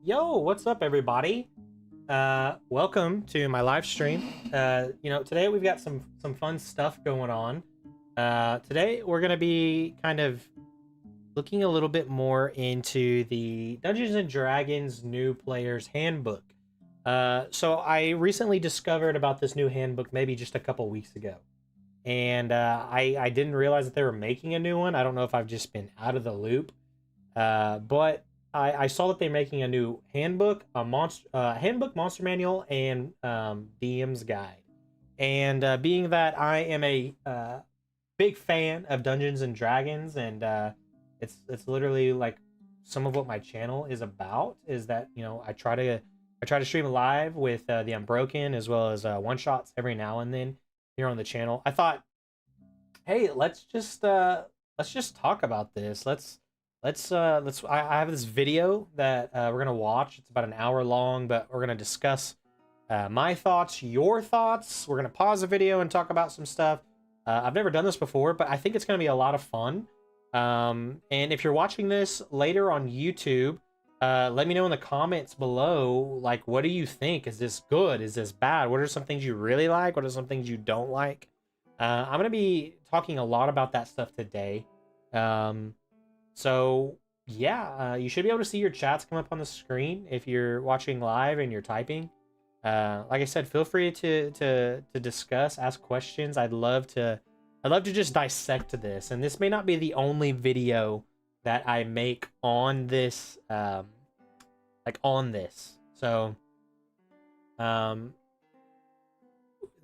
Yo, what's up, everybody? Welcome to my live stream. Today we've got some fun stuff going on. Today we're gonna be kind of looking a little bit more into the Dungeons and Dragons new player's handbook. So I recently discovered about this new handbook maybe just a couple weeks ago, and I didn't realize that they were making a new one. I don't know if I've just been out of the loop, but I saw that they're making a new handbook, a handbook, monster manual, and DM's guide. And being that I am a big fan of Dungeons and Dragons, and it's literally like some of what my channel is about. Is that I try to stream live with the Unbroken as well as one shots every now and then here on the channel. I thought, hey, let's just talk about this. I have this video that we're gonna watch. It's about an hour long, but we're gonna discuss my thoughts, your thoughts. We're gonna pause the video and talk about some stuff. I've never done this before, but I think it's gonna be a lot of fun. And if you're watching this later on YouTube, let me know in the comments below, like, what do you think? Is this good? Is this bad? What are some things you really like? What are some things you don't like? I'm gonna be talking a lot about that stuff today. So yeah, you should be able to see your chats come up on the screen if you're watching live and you're typing. Like I said, feel free to discuss, ask questions. I'd love to just dissect this, and this may not be the only video that I make on this, like on this. So, um,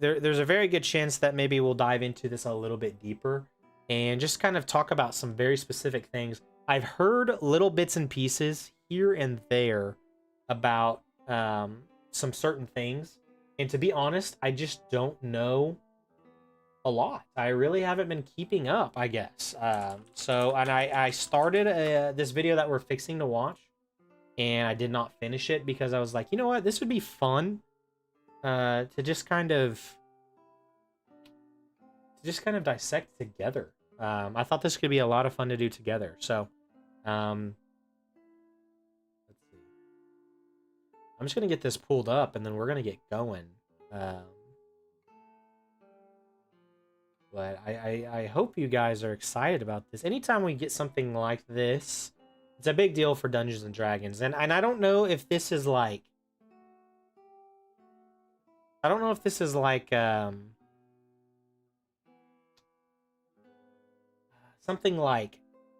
there's a very good chance that maybe we'll dive into this a little bit deeper and just kind of talk about some very specific things. I've heard little bits and pieces here and there about some certain things, and to be honest, I just don't know a lot. I really haven't been keeping up, I guess. And I started this video that we're fixing to watch, and I did not finish it because I was like, you know what, this would be fun to just kind of dissect together. I thought this could be a lot of fun to do together. So, let's see. I'm just gonna get this pulled up, and then we're gonna get going. But I hope you guys are excited about this. Anytime we get something like this, it's a big deal for Dungeons and Dragons. And I don't know if this is like, I don't know if this is like something like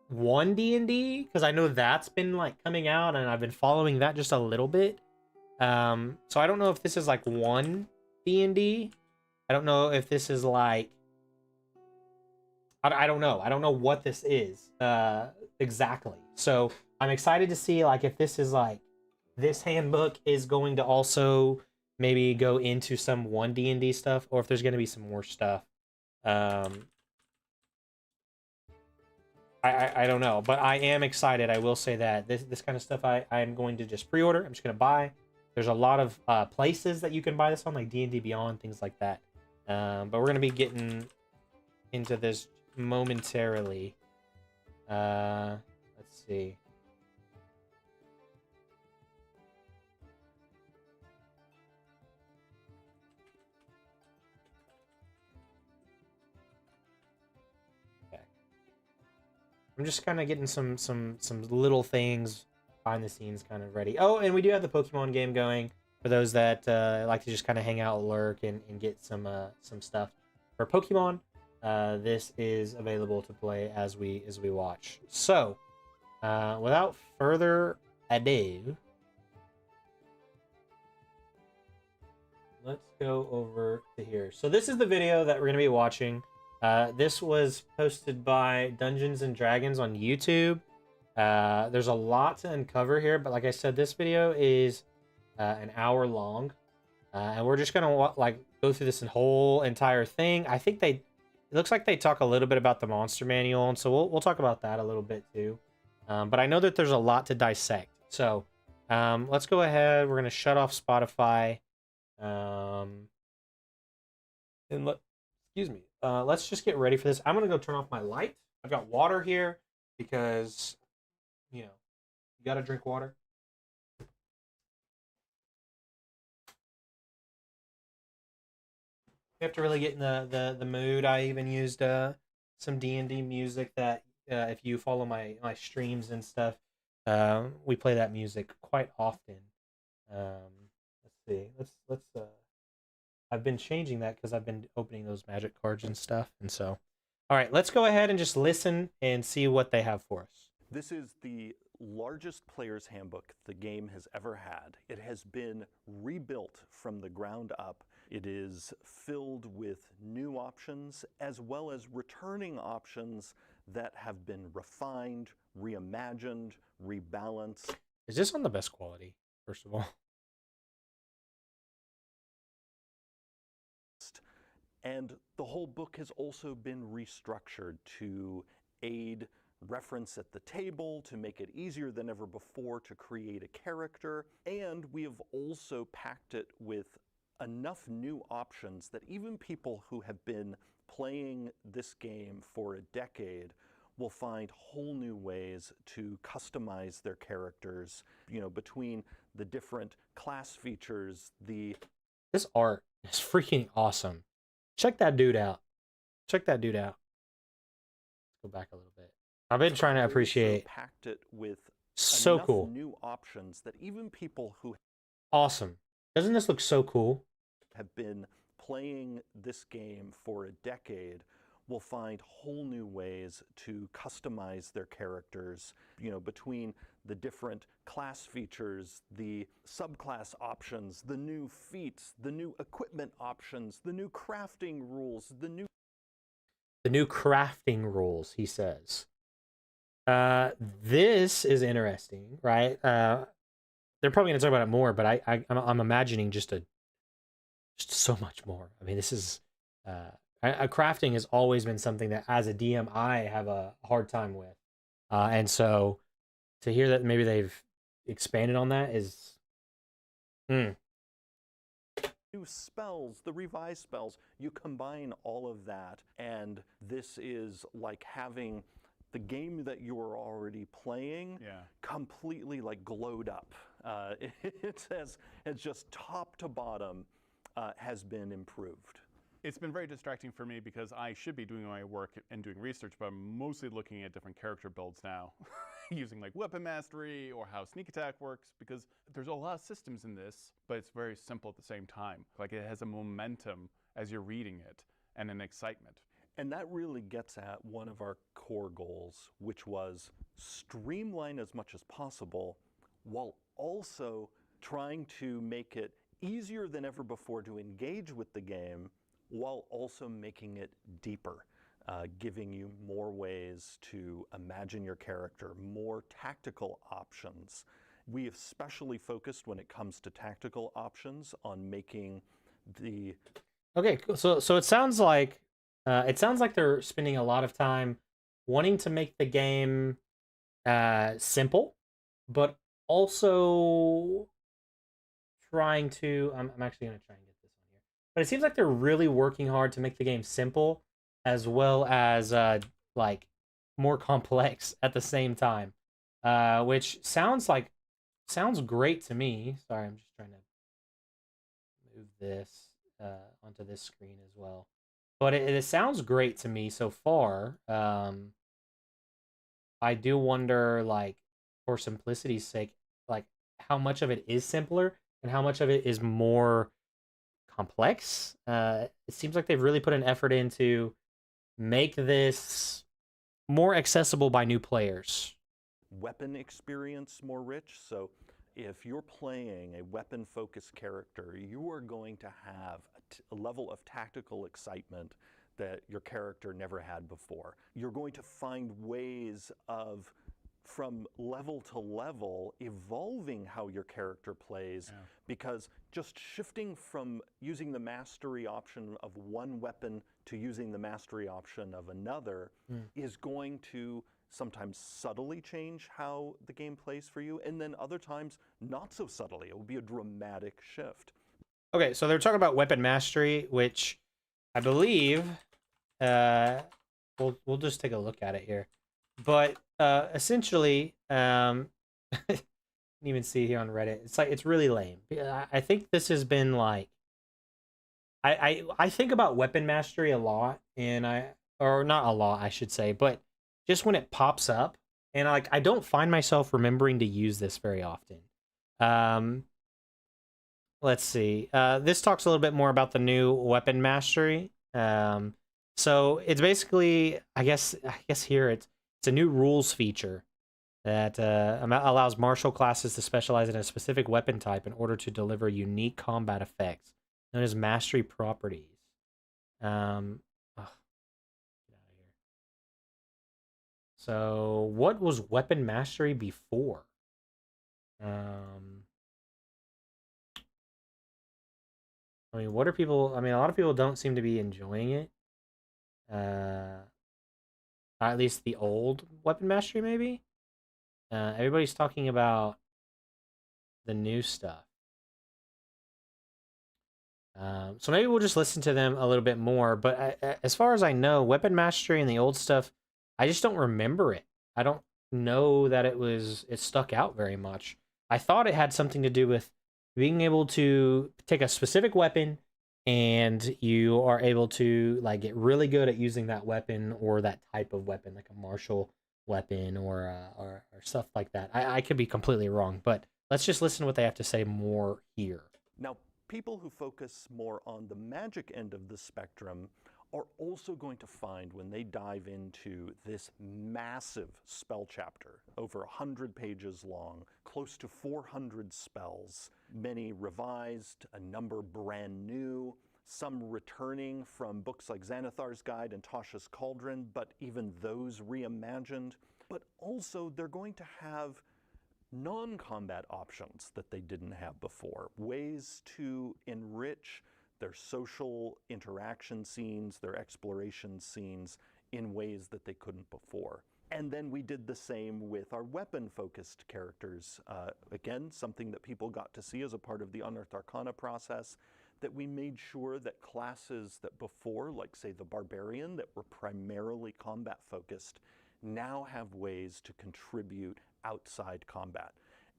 one D&D, because I know that's been like coming out and I've been following that just a little bit. So I don't know if this is like one D&D. I don't know if this is like, I don't know. I don't know what this is exactly. So I'm excited to see like if this is like, this handbook is going to also maybe go into some one D&D stuff, or if there's going to be some more stuff. I don't know, but I am excited. I will say that this kind of stuff I am going to just pre-order. I'm just going to buy. There's a lot of places that you can buy this on, like D&D Beyond, things like that. But we're going to be getting into this momentarily. Let's see. Okay. I'm just kind of getting some little things behind the scenes kind of ready. Oh, and we do have the Pokemon game going for those that like to just kind of hang out, lurk, and get some stuff for Pokemon. This is available to play as we watch. So, without further ado, let's go over to here. So this is the video that we're going to be watching. This was posted by Dungeons and Dragons on YouTube. There's a lot to uncover here, but like I said, this video is an hour long, and we're just gonna like go through this whole entire thing. I think it looks like they talk a little bit about the monster manual, and so we'll talk about that a little bit too. But I know that there's a lot to dissect. So let's go ahead. We're gonna shut off Spotify. Excuse me. Let's just get ready for this. I'm gonna go turn off my light. I've got water here because you gotta drink water. You have to really get in the mood. I even used some D&D music that if you follow my streams and stuff, we play that music quite often. Um, let's see. Let's I've been changing that because I've been opening those magic cards and stuff. And so, all right, let's go ahead and just listen and see what they have for us. This is the largest player's handbook the game has ever had. It has been rebuilt from the ground up. It is filled with new options as well as returning options that have been refined, reimagined, rebalanced. Is this on the best quality, first of all? And the whole book has also been restructured to aid reference at the table, to make it easier than ever before to create a character. And we have also packed it with enough new options that even people who have been playing this game for a decade will find whole new ways to customize their characters, you know, between the different class features, This art is freaking awesome. Check that dude out. Check that dude out. Let's go back a little bit. I've been trying to appreciate. Packed it with so enough cool. New options that even people who awesome. Doesn't this look so cool? Have been playing this game for a decade will find whole new ways to customize their characters, you know, between the different class features, the subclass options, the new feats, the new equipment options, the new crafting rules, the new crafting rules, he says. This is interesting, right? They're probably going to talk about it more, but I'm imagining just so much more. I mean, this is crafting has always been something that as a DM I have a hard time with, and so to hear that maybe they've expanded on that is new spells, the revised spells. You combine all of that, and this is like having the game that you were already playing completely like glowed up. It says it's just top to bottom has been improved. It's been very distracting for me because I should be doing my work and doing research, but I'm mostly looking at different character builds now, using like weapon mastery or how sneak attack works, because there's a lot of systems in this, but it's very simple at the same time. Like it has a momentum as you're reading it and an excitement. And that really gets at one of our core goals, which was streamline as much as possible while also trying to make it easier than ever before to engage with the game while also making it deeper, giving you more ways to imagine your character, more tactical options. We have specially focused when it comes to tactical options on making the... Okay, so it sounds like they're spending a lot of time wanting to make the game simple, but also trying to I'm actually going to try and get this on here. But it seems like they're really working hard to make the game simple as well as like more complex at the same time. Which sounds great to me. Sorry, I'm just trying to move this onto this screen as well. But it sounds great to me so far. I do wonder, like, for simplicity's sake, like how much of it is simpler and how much of it is more complex. It seems like they've really put an effort into make this more accessible by new players. Weapon experience more rich. So if you're playing a weapon-focused character, you are going to have a level of tactical excitement that your character never had before. You're going to find ways of, from level to level, evolving how your character plays, because just shifting from using the mastery option of one weapon to using the mastery option of another is going to sometimes subtly change how the game plays for you, and then other times not so subtly. It will be a dramatic shift. Okay, so they're talking about weapon mastery, which I believe we'll just take a look at it here. But essentially, you can even see here on Reddit, it's really lame. I think this has been like, I think about weapon mastery a lot, and or not a lot, I should say, but just when it pops up, and like I don't find myself remembering to use this very often. Um, let's see. This talks a little bit more about the new weapon mastery. So it's basically, I guess here it's a new rules feature that allows martial classes to specialize in a specific weapon type in order to deliver unique combat effects, known as mastery properties. Um, ugh, get out of here. So, what was weapon mastery before? Um, I mean, what are people? I mean, a lot of people don't seem to be enjoying it. Uh, at least the old weapon mastery, maybe. Everybody's talking about the new stuff. So maybe we'll just listen to them a little bit more. But as far as I know, weapon mastery and the old stuff, I just don't remember it. I don't know that it stuck out very much. I thought it had something to do with being able to take a specific weapon and you are able to like get really good at using that weapon or that type of weapon, like a martial weapon or stuff like that. I could be completely wrong, but let's just listen to what they have to say more here. Now, people who focus more on the magic end of the spectrum are also going to find when they dive into this massive spell chapter, over 100 pages long, close to 400 spells, many revised, a number brand new, some returning from books like Xanathar's Guide and Tasha's Cauldron, but even those reimagined. But also they're going to have non-combat options that they didn't have before, ways to enrich their social interaction scenes, their exploration scenes in ways that they couldn't before. And then we did the same with our weapon-focused characters. Again, something that people got to see as a part of the Unearthed Arcana process, that we made sure that classes that before, like say the Barbarian, that were primarily combat-focused, now have ways to contribute outside combat.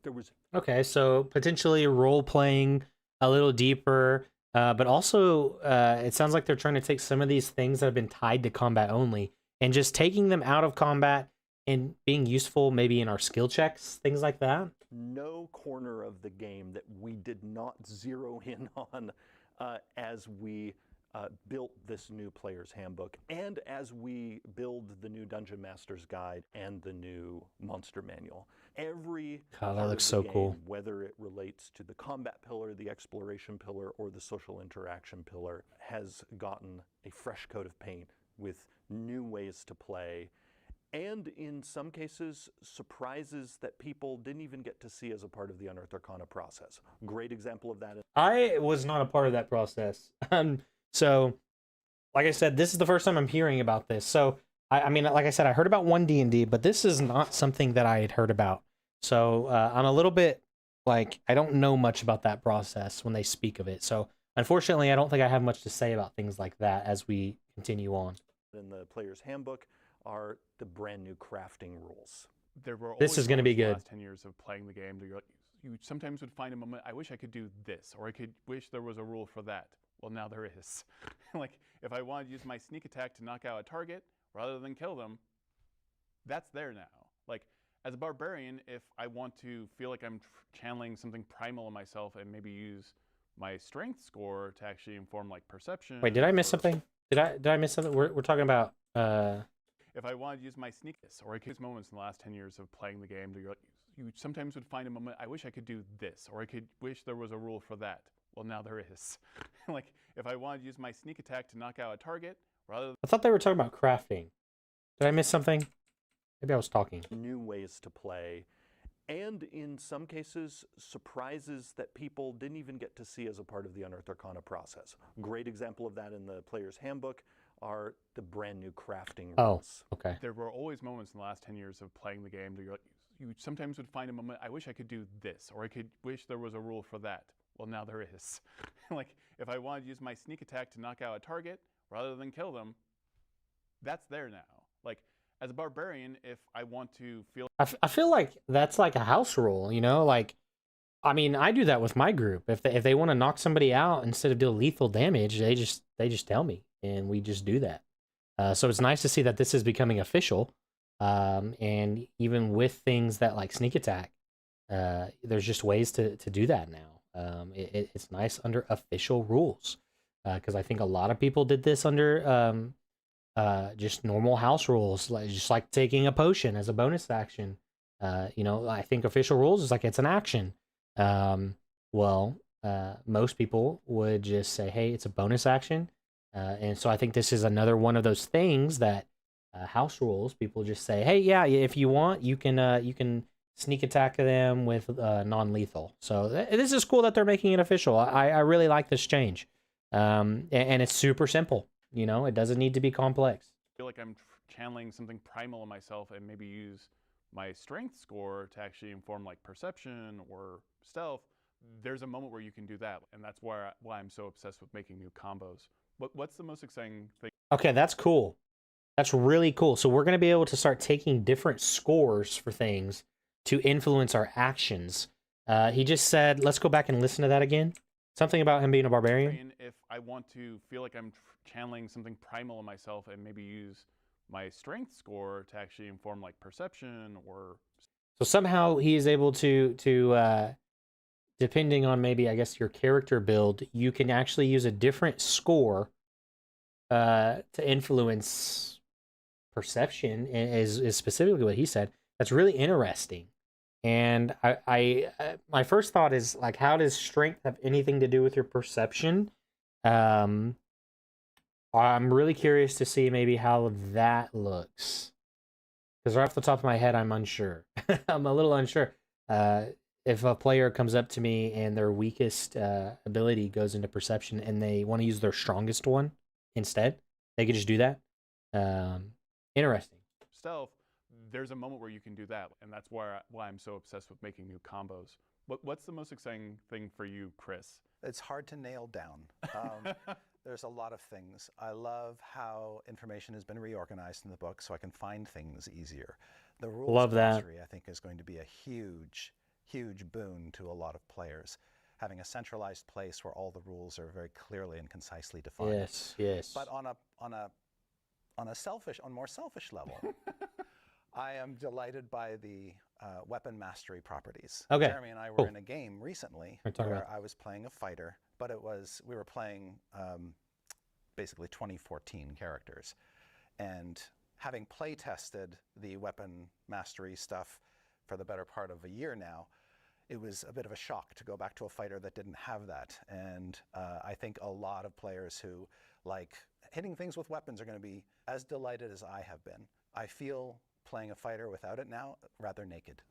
There was Okay, so potentially role playing a little deeper, but also it sounds like they're trying to take some of these things that have been tied to combat only and just taking them out of combat and being useful maybe in our skill checks, things like that. no corner of the game that we did not zero in on as we built this new player's handbook and as we build the new Dungeon Master's Guide and the new Monster Manual. Every God, that part looks of so the game, cool. whether it relates to the combat pillar, the exploration pillar, or the social interaction pillar, has gotten a fresh coat of paint with new ways to play, and in some cases, surprises that people didn't even get to see as a part of the Unearthed Arcana process. Great example of that. I was not a part of that process. So like I said, this is the first time I'm hearing about this. So I mean, like I said, I heard about one D&D, but this is not something that I had heard about. So I'm a little bit like I don't know much about that process when they speak of it. So unfortunately, I don't think I have much to say about things like that as we continue on. In the player's handbook are the brand new crafting rules. There were This always is gonna be moments in the good. last 10 years of playing the game that you sometimes would find a moment, I wish I could do this, or I could wish there was a rule for that. Well, now there is. Like, if I wanted to use my sneak attack to knock out a target rather than kill them, that's there now. Like, as a barbarian, if I want to feel like I'm channeling something primal in myself and maybe use my strength score to actually inform like perception. Wait, did I miss something? Did I miss something? We're talking about If I wanted to use my sneakness, or I could use moments in the last 10 years of playing the game, you sometimes would find a moment, I wish I could do this, or I could wish there was a rule for that. Well, now there is. Like, if I wanted to use my sneak attack to knock out a target, rather than I thought they were talking about crafting. Did I miss something? Maybe I was talking. New ways to play, and in some cases, surprises that people didn't even get to see as a part of the Unearthed Arcana process. Great example of that in the player's handbook are the brand new crafting rules. Oh, okay. there were always moments in the last 10 years of playing the game that you sometimes would find a moment, I wish I could do this, or I could wish there was a rule for that. Well, now there is. Like, if I wanted to use my sneak attack to knock out a target rather than kill them, that's there now. Like, as a barbarian, if I want to feel I feel like that's like a house rule, you know? Like I mean, I do that with my group. If they want to knock somebody out instead of deal lethal damage, they just tell me, and we just do that. So it's nice to see that this is becoming official. And even with things that like sneak attack, there's just ways to do that now. It's nice under official rules, because I think a lot of people did this under just normal house rules, like just like taking a potion as a bonus action. I think official rules is like it's an action. Um, most people would just say, "Hey, it's a bonus action," and so I think this is another one of those things that house rules. People just say, "Hey, yeah, if you want, you can sneak attack them with non-lethal." So this is cool that they're making it official. I really like this change, and it's super simple. It doesn't need to be complex. I feel like I'm channeling something primal in myself and maybe use my strength score to actually inform like perception or stealth. There's a moment where you can do that, and that's why I'm so obsessed with making new combos. What's the most exciting thing? Okay, that's cool. That's really cool. So we're going to be able to start taking different scores for things to influence our actions. He just said, let's go back and listen to that again. Something about him being a barbarian. If I want to feel like I'm channeling something primal in myself and maybe use my strength score to actually inform like perception or So somehow he is able to depending on maybe I guess your character build, you can actually use a different score to influence perception. Is specifically what he said. That's really interesting. And my first thought is like, how does strength have anything to do with your perception? Um, I'm really curious to see maybe how that looks. Because right off the top of my head, I'm unsure. I'm a little unsure. If a player comes up to me and their weakest ability goes into perception and they want to use their strongest one instead, they could just do that. Interesting. stealth, there's a moment where you can do that, and that's why I'm so obsessed with making new combos. What's the most exciting thing for you, Chris? It's hard to nail down. There's a lot of things. I love how information has been reorganized in the book so I can find things easier. The rules Love that. glossary, I think, is going to be a huge, huge boon to a lot of players. Having a centralized place where all the rules are very clearly and concisely defined. Yes, yes. But on a more selfish level, I am delighted by the weapon mastery properties. Okay, Jeremy and I were cool. in a game recently We're talking where about- I was playing a fighter, but we were playing basically 2014 characters. And having play tested the weapon mastery stuff for the better part of a year now, it was a bit of a shock to go back to a fighter that didn't have that. And I think a lot of players who like hitting things with weapons are going to be as delighted as I have been. I feel playing a fighter without it now rather naked.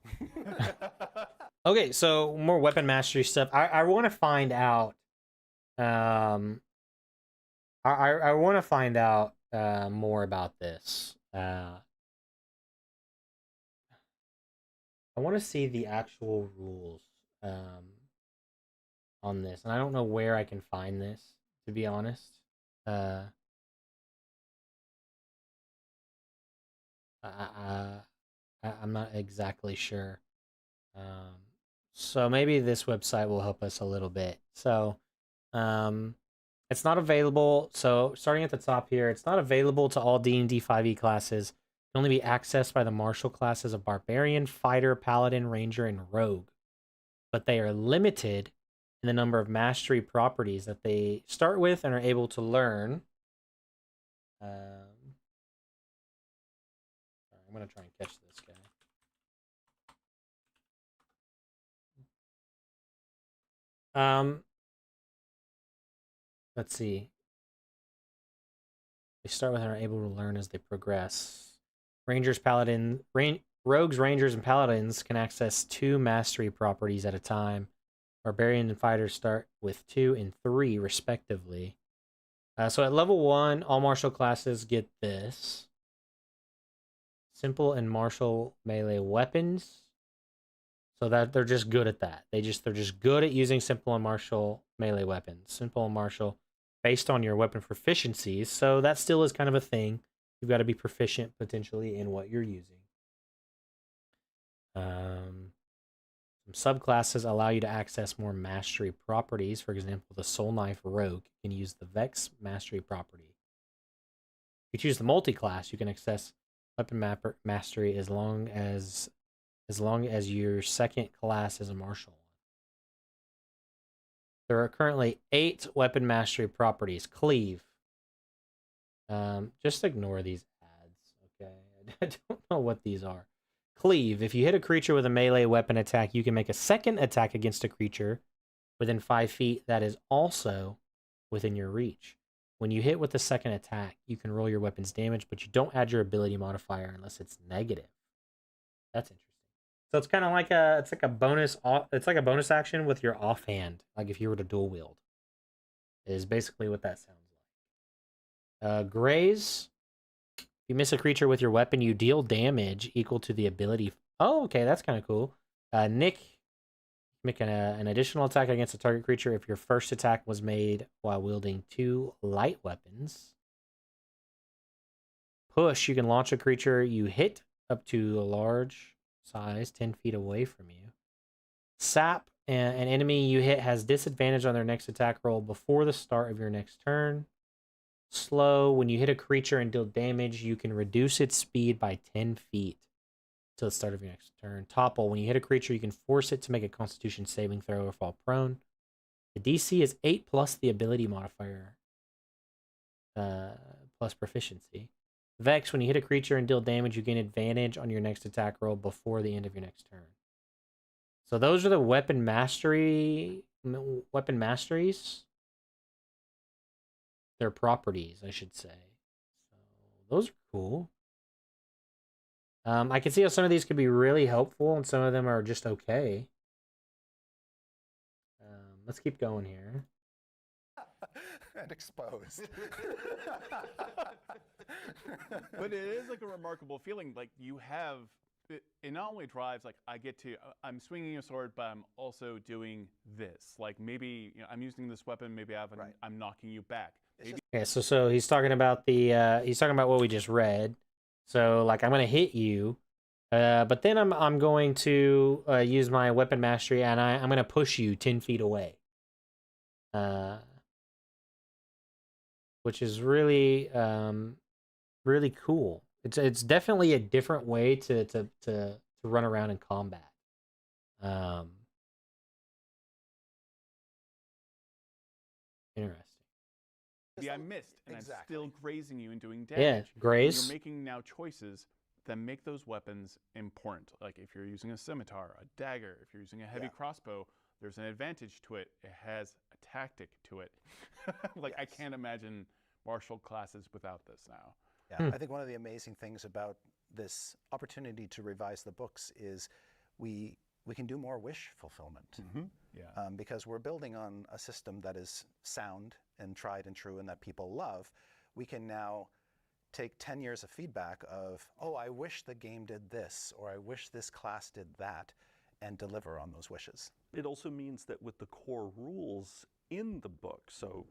Okay, so more weapon mastery stuff. I want to find out. I want to find out more about this. I want to see the actual rules on this, and I don't know where I can find this, to be honest. I'm not exactly sure. So maybe this website will help us a little bit. So, it's not available. So starting at the top here, it's not available to all D&D 5e classes. It can only be accessed by the martial classes of Barbarian, Fighter, Paladin, Ranger, and Rogue. But they are limited in the number of mastery properties that they start with and are able to learn. I'm going to try and catch this guy. Let's see. They start with and are able to learn as they progress. Rangers, Rogues, Rangers, and Paladins can access 2 mastery properties at a time. Barbarian and Fighters start with 2 and 3, respectively. So at level 1, all martial classes get this. Simple and martial melee weapons. So that they're just good at that. They're just good at using simple and martial melee weapons. Simple and martial based on your weapon proficiencies. So that still is kind of a thing. You've got to be proficient potentially in what you're using. Some subclasses allow you to access more mastery properties. For example, the Soul Knife Rogue can use the Vex mastery property. If you choose the multi-class, you can access weapon mastery as long as your second class is a martial one. There are currently 8 weapon mastery properties. Cleave. Just ignore these ads, okay? I don't know what these are. Cleave. If you hit a creature with a melee weapon attack, you can make a second attack against a creature within 5 feet that is also within your reach. When you hit with the second attack, you can roll your weapon's damage, but you don't add your ability modifier unless it's negative. That's interesting. So it's kind of like a bonus action with your offhand, like if you were to dual wield. Is basically what that sounds like. Graze. If you miss a creature with your weapon, you deal damage equal to the ability. Oh, okay, that's kind of cool. Nick. Make an additional attack against a target creature if your first attack was made while wielding 2 light weapons. Push, you can launch a creature you hit up to a large size, 10 feet away from you. Sap, an enemy you hit has disadvantage on their next attack roll before the start of your next turn. Slow, when you hit a creature and deal damage, you can reduce its speed by 10 feet. Till the start of your next turn. Topple. When you hit a creature, you can force it to make a Constitution saving throw or fall prone. The DC is 8 plus the ability modifier. Plus proficiency. Vex. When you hit a creature and deal damage, you gain advantage on your next attack roll before the end of your next turn. So those are the weapon masteries. Their properties, I should say. So those are cool. I can see how some of these could be really helpful, and some of them are just okay. Let's keep going here. And exposed. But it is like a remarkable feeling. Like you have, it not only drives, like I'm swinging a sword, but I'm also doing this. Like maybe I'm using this weapon, maybe I'm knocking you back. Okay, so he's talking about what we just read. So like I'm gonna hit you, but then I'm going to use my weapon mastery and I'm gonna push you 10 feet away, which is really really cool. It's definitely a different way to run around in combat. Interesting. Maybe I missed, and exactly. I'm still grazing you and doing damage. Yeah, graze. You're making now choices that make those weapons important. Like if you're using a scimitar, a dagger, if you're using a heavy crossbow, there's an advantage to it. It has a tactic to it. Like I can't imagine martial classes without this now. Yeah, I think one of the amazing things about this opportunity to revise the books is we can do more wish fulfillment. Mm-hmm. Yeah. Because we're building on a system that is sound and tried and true and that people love. We can now take 10 years of feedback of, oh, I wish the game did this, or I wish this class did that, and deliver on those wishes. It also means that with the core rules in the book, so,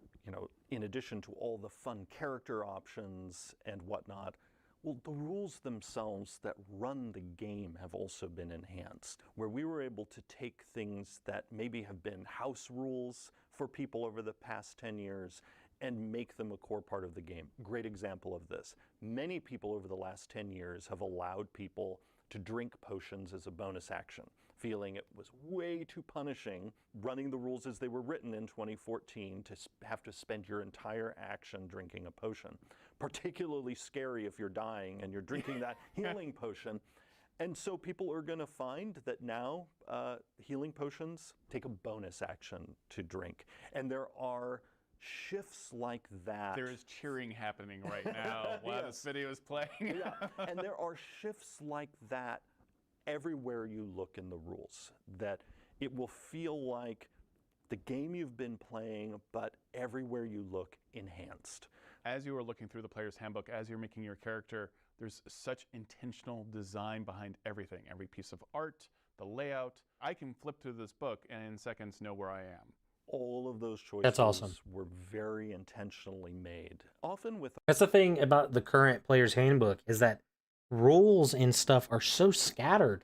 in addition to all the fun character options and whatnot, well, the rules themselves that run the game have also been enhanced, where we were able to take things that maybe have been house rules for people over the past 10 years and make them a core part of the game. Great example of this. Many people over the last 10 years have allowed people to drink potions as a bonus action, feeling it was way too punishing running the rules as they were written in 2014 to have to spend your entire action drinking a potion. Particularly scary if you're dying and you're drinking that healing potion. And so people are going to find that now healing potions take a bonus action to drink. And there are shifts like that. There is cheering happening right now while this video is playing. Yeah. And there are shifts like that everywhere you look in the rules, that it will feel like the game you've been playing, but everywhere you look, enhanced. As you are looking through the player's handbook, as you're making your character, there's such intentional design behind everything. Every piece of art, the layout. I can flip through this book and in seconds know where I am. All of those choices That's awesome. Were very intentionally made. Often with... That's the thing about the current player's handbook, is that rules and stuff are so scattered.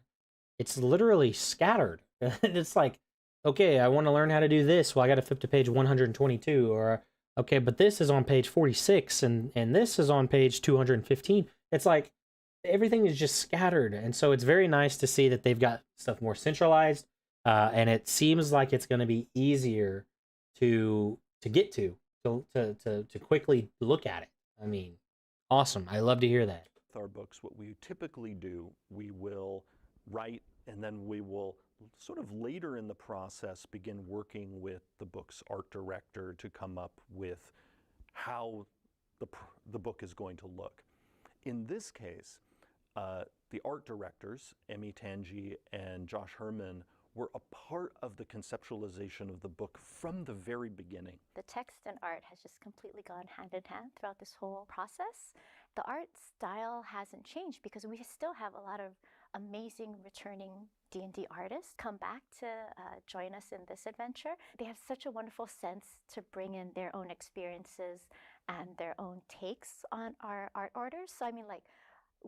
It's literally scattered. It's like, okay, I want to learn how to do this. Well, I got to flip to page 122, or okay, but this is on page 46, and this is on page 215. It's like everything is just scattered, and so it's very nice to see that they've got stuff more centralized, and it seems like it's going to be easier to get to quickly look at it. I mean, awesome. I love to hear that. With our books, what we typically do, we will write, and then we will sort of later in the process begin working with the book's art director to come up with how the book is going to look. In this case, the art directors, Emmy Tanji and Josh Herman, were a part of the conceptualization of the book from the very beginning. The text and art has just completely gone hand in hand throughout this whole process. The art style hasn't changed because we still have a lot of amazing returning D&D artists come back to join us in this adventure. They have such a wonderful sense to bring in their own experiences and their own takes on our art orders. So I mean, like,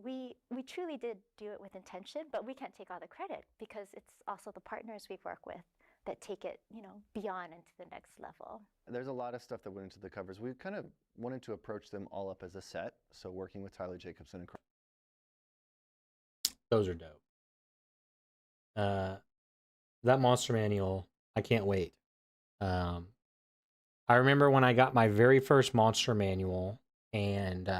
we truly did do it with intention, but we can't take all the credit because it's also the partners we work with that take it, you know, beyond into the next level. There's a lot of stuff that went into the covers. We kind of wanted to approach them all up as a set. So working with Tyler Jacobson and Those are dope. That monster manual, I can't wait. I remember when I got my very first monster manual, and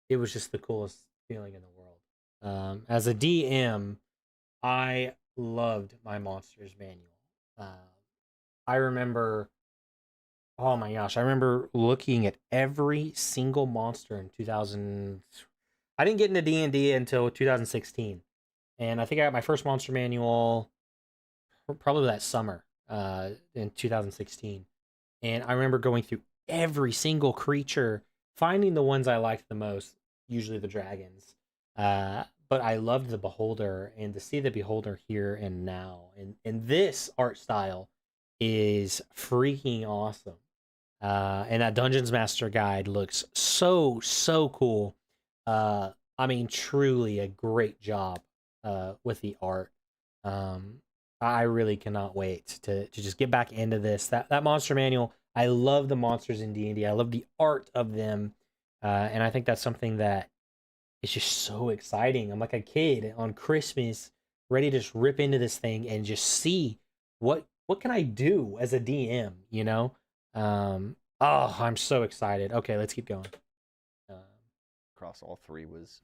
it was just the coolest feeling in the world. As a DM, I loved my monsters manual. I remember, oh my gosh, I remember looking at every single monster in 2000. I didn't get into D&D until 2016. And I think I got my first monster manual probably that summer in 2016. And I remember going through every single creature, finding the ones I liked the most, usually the dragons. But I loved the Beholder, and to see the Beholder here and now. And this art style is freaking awesome. And that Dungeons Master guide looks so cool. I mean, truly a great job with the art. I really cannot wait to just get back into this. That monster manual, I love the monsters in D&D. I love the art of them. And I think that's something that is just so exciting. I'm like a kid on Christmas, ready to just rip into this thing and just see what can I do as a DM, you know? Oh, I'm so excited. Okay, let's keep going. across all three was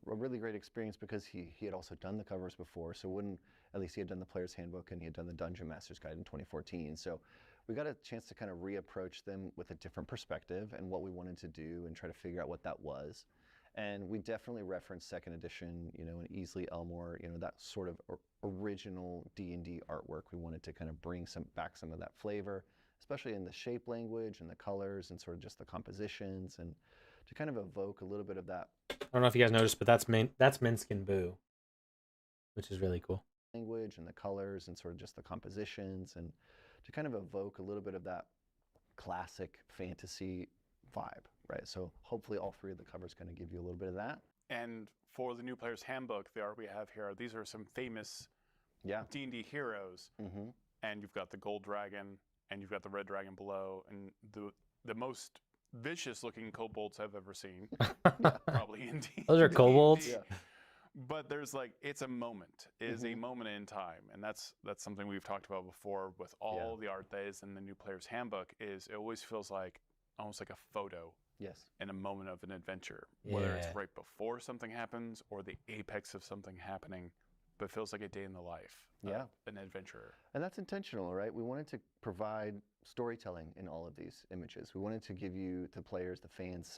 a really great experience because he had also done the covers before. So when at least he had done the Player's Handbook and he had done the Dungeon Master's Guide in 2014. So we got a chance to kind of reapproach them with a different perspective and what we wanted to do and try to figure out what that was. And we definitely referenced second edition, you know, and Easley Elmore, you know, that sort of original D&D artwork. We wanted to kind of bring back some of that flavor, especially in the shape language and the colors and sort of just the compositions, and to kind of evoke a little bit of that. I don't know if you guys noticed, but that's Minskin Boo, which is really cool. Language and the colors and sort of just the compositions, and to kind of evoke a little bit of that classic fantasy vibe, right? So hopefully all three of the covers kind of give you a little bit of that. And for the new player's handbook, the art we have here, these are some famous D&D heroes. Mm-hmm. And you've got the gold dragon, and you've got the red dragon below, and the most vicious looking kobolds I've ever seen. Probably in D&D. Those are kobolds? Yeah. But there's like, it's a moment. It is a moment in time. And that's something we've talked about before with all the art days and the new player's handbook, is it always feels like almost like a photo. Yes. In a moment of an adventure, whether it's right before something happens or the apex of something happening, but it feels like a day in the life of an adventurer. And that's intentional, right? We wanted to provide storytelling in all of these images. We wanted to give you, the players, the fans,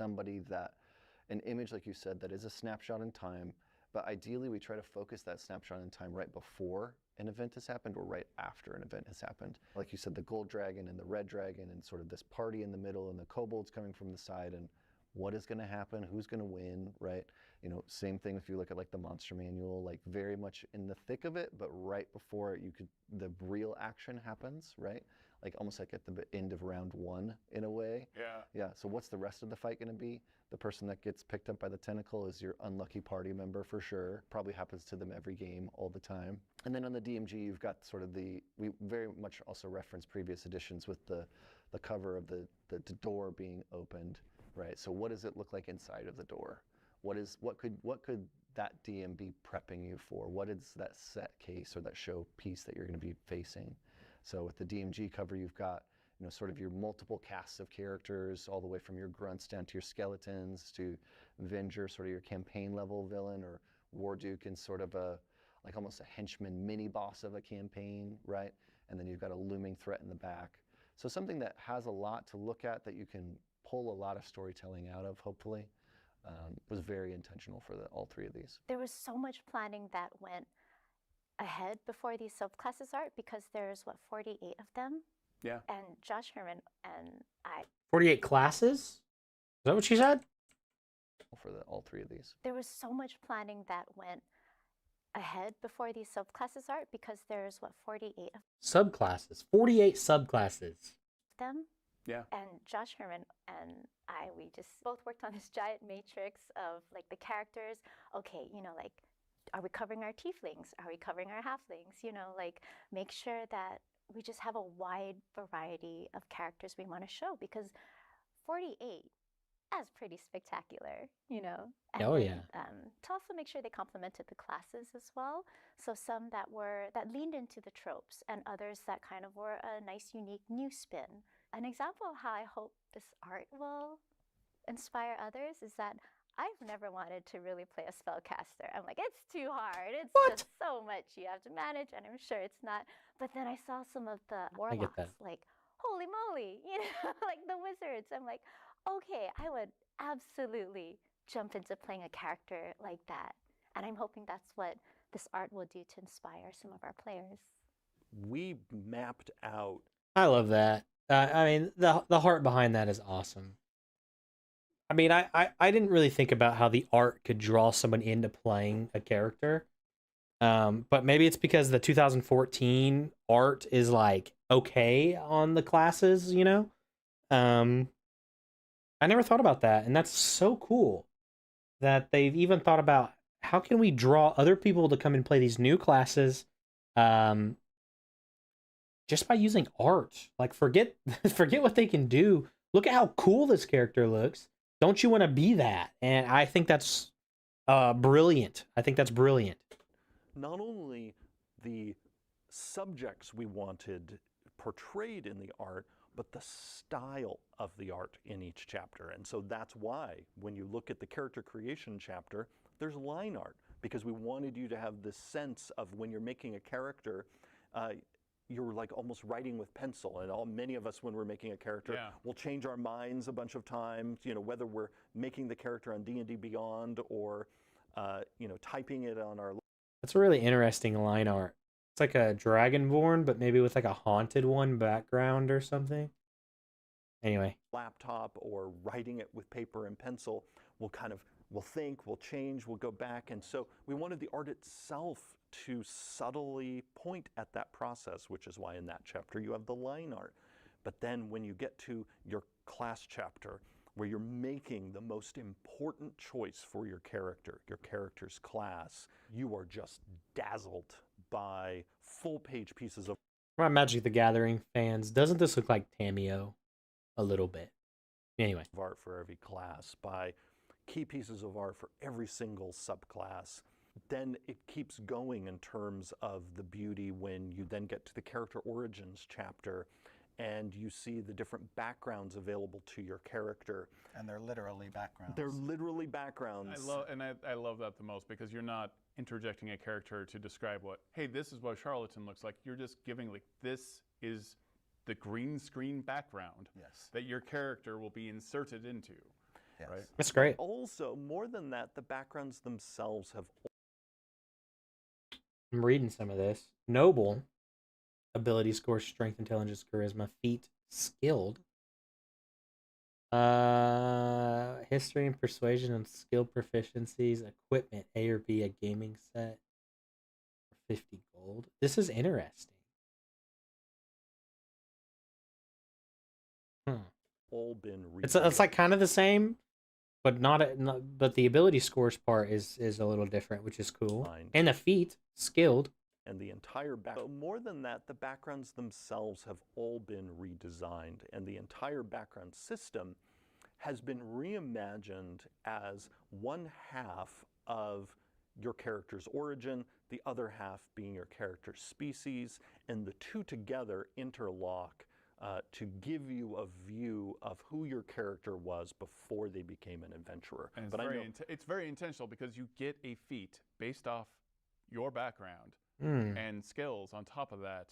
an image, like you said, that is a snapshot in time, but ideally we try to focus that snapshot in time right before an event has happened or right after an event has happened. Like you said, the gold dragon and the red dragon and sort of this party in the middle and the kobolds coming from the side, and what is going to happen, who's going to win, right? You know, same thing if you look at like the monster manual, like very much in the thick of it, but right before the real action happens, right? like almost like at the end of round 1 in a way. Yeah. Yeah, so what's the rest of the fight going to be? The person that gets picked up by the tentacle is your unlucky party member for sure. Probably happens to them every game, all the time. And then on the DMG, you've got sort of we very much also reference previous editions with the cover of the door being opened, right? So what does it look like inside of the door? What could that DM be prepping you for? What is that set case or that show piece that you're going to be facing? So with the DMG cover, you've got sort of your multiple casts of characters, all the way from your grunts down to your skeletons to Venger, sort of your campaign level villain, or Warduke in sort of like almost a henchman mini boss of a campaign, right? And then you've got a looming threat in the back. So something that has a lot to look at that you can pull a lot of storytelling out of, hopefully. Was very intentional for all 3 of these. There was so much planning that went ahead before these subclasses art because there's 48 of them. Yeah. And Josh Herman and I. 48 classes? Is that what she said? For all 3 of these. There was so much planning that went ahead before these subclasses art because there's 48 of Subclasses. 48 subclasses. them. Yeah. And Josh Herman and I, we just both worked on this giant matrix of like the characters. Okay, like, are we covering our tieflings? Are we covering our halflings? Like, make sure that we just have a wide variety of characters we want to show because 48 is pretty spectacular, And Oh, then, yeah. to also make sure they complemented the classes as well. So some that leaned into the tropes and others that kind of were a nice, unique new spin. An example of how I hope this art will inspire others is that I've never wanted to really play a spellcaster. I'm like, it's too hard. It's just so much you have to manage, and I'm sure it's not. But then I saw some of the warlocks, that. like, holy moly, like the wizards. I'm like, okay, I would absolutely jump into playing a character like that. And I'm hoping that's what this art will do to inspire some of our players. We mapped out. I love that. I mean, the heart behind that is awesome. I mean, I didn't really think about how the art could draw someone into playing a character. But maybe it's because the 2014 art is like okay on the classes, I never thought about that, and that's so cool that they've even thought about how can we draw other people to come and play these new classes, just by using art. Like, forget what they can do. Look at how cool this character looks. Don't you want to be that? And I think that's brilliant. I think that's brilliant. Not only the subjects we wanted portrayed in the art, but the style of the art in each chapter. And so that's why when you look at the character creation chapter, there's line art, because we wanted you to have this sense of when you're making a character, you're like almost writing with pencil. And many of us, when we're making a character, will change our minds a bunch of times, whether we're making the character on D&D Beyond or, typing it on our... That's a really interesting line art. It's like a Dragonborn, but maybe with like a haunted one background or something. Anyway. Laptop or writing it with paper and pencil, we'll think, we'll change, we'll go back. And so we wanted the art itself to subtly point at that process, which is why in that chapter you have the line art. But then when you get to your class chapter, where you're making the most important choice for your character, your character's class, you are just dazzled by full-page pieces of... For my Magic the Gathering fans, doesn't this look like Tameo a little bit? Anyway. Art for every class, by key pieces of art for every single subclass. Then it keeps going in terms of the beauty when you then get to the character origins chapter and you see the different backgrounds available to your character. And they're literally backgrounds. They're literally backgrounds. I love that the most, because you're not interjecting a character to describe hey, this is what Charlatan looks like. You're just giving, this is the green screen background that your character will be inserted into. Yes. Right? That's great. Also, more than that, the backgrounds themselves have... I'm reading some of this. Noble. Ability score, strength, intelligence, charisma, feat, skilled. History and persuasion and skill proficiencies, equipment, A or B, a gaming set for 50 gold. This is interesting. all been It's like kind of the same, but but the ability scores part is a little different, which is cool. Mind. And the feat skilled. And the entire more than that, the backgrounds themselves have all been redesigned, and the entire background system has been reimagined as one half of your character's origin, the other half being your character's species, and the two together interlock to give you a view of who your character was before they became an adventurer. And but it's very intentional because you get a feat based off your background Mm. and skills on top of that.